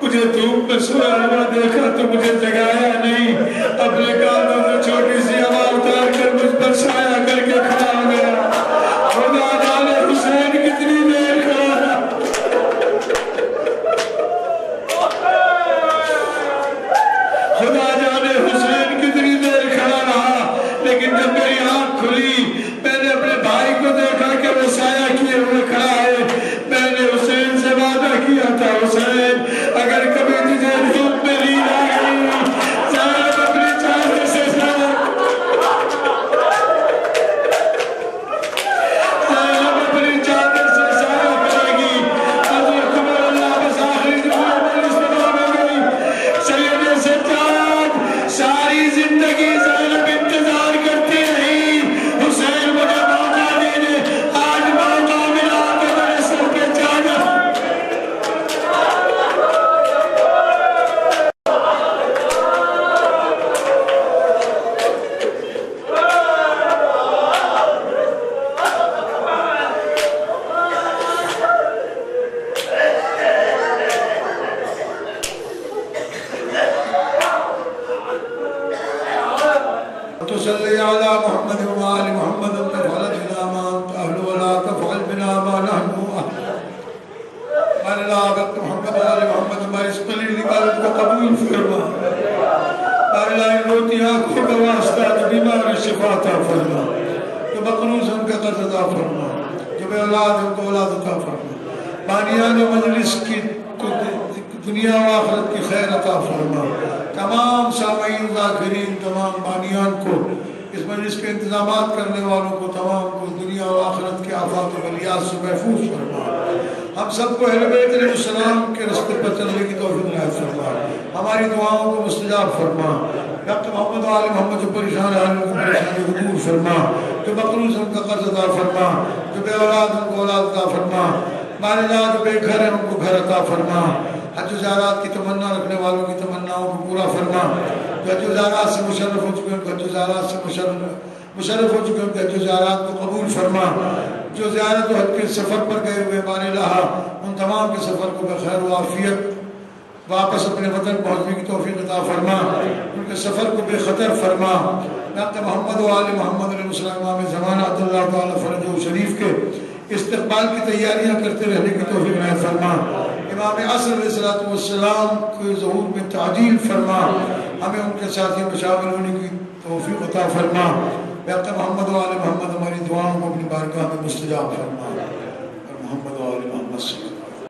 مجھے دھوپ میں سویا ہوا دیکھا تو مجھے جگایا نہیں، اپنے کانوں میں چھوٹی سی ہوا اتار کر مجھ پر سایہ کر کے کھڑا ہو گیا، خدا جانے حسین کتنی دیر کھڑا رہا، خدا جانے حسین کتنی دیر کھڑا رہا، لیکن جب میری آنکھ کھلی میں نے اپنے بھائی کو دیکھا کہ وہ سایہ کیے ہوئے کھڑا ہے، میں نے حسین سے وعدہ کیا تھا حسین اگر کبھی تجھے دھوپ میں نیند آ گئی زینب اپنی چادر سے سایہ کرے گی، حضرت عمر اللہ بس آخری جمعہ میں استعمال ہو گئی، سید سجاد ساری زندگی زینب انتظار کرتی رہی، حسین مجھے موقع دینے، آج موقع ملا کہ میرے سر پہ چادر تصلی علی محمد وآل محمد تفعل بنا ما انت اہل ولا تفعل بنا ما نحن اہل عبد محمد وآل محمد ہماری اس قلیل عبادت کو قبول فرما، ہماری روتی آنکھوں کا واسطہ جو بیمار شفا عطا فرما، جو مقروض ان کا قرض عطا فرما، جو بے اولاد ان کو اولاد عطا فرما، بانیان مجلس کی دنیا و آخرت کی خیر عطا فرما، تمام سامعین ذاکرین تمام بانیان کو، اس مجلس کے انتظامات کرنے والوں کو تمام کو دنیا و آخرت کے آفات و بلیات سے محفوظ فرما، ہم سب کو اہل بیت علیہ السلام کے راستے پر چلنے کی توفیق عنایت فرما، ہماری دعاؤں کو مستجاب فرما، ڈاکٹر محمد و آل محمد جو پریشان ہیں ان کو پریشانی دور فرما، جو مقروض ان کا قرض عطا فرما، جو بے اولاد ان کو اولاد عطا فرما، والدہ جو بے گھر ہیں ان کو گھر عطا فرما، حج و زیارات کی تمنا رکھنے والوں کی تمناؤں کو پورا فرما، جو حج و زیارات سے مشرف ہو چکے ہیں حج و زیارات سے مشرف ہو چکے ہیں حج و زیارات کو قبول فرما، جو زیارت و حج کے سفر پر گئے ہوئے بار الہ ان تمام کے سفر کو بخیر و عافیت واپس اپنے وطن پہنچنے کی توفیق عطا فرما، ان کے سفر کو بے خطر فرما، ڈاکٹر محمد و آل محمد علیہ السلام امام زمانہ اللہ تعالیٰ فرجہ شریف کے استقبال کی تیاریاں کرتے رہنے کی توفیق عنایت فرما، امام عصر علیہ السلام کے ظہور میں تعجیل فرما، ہمیں ان کے ساتھی میں شامل ہونے کی توفیق عطا فرما، ڈاکٹر محمد و آل محمد ہماری دعاؤں کو اپنی بارگاہ میں مستجاب فرما، اور محمد و آل محمد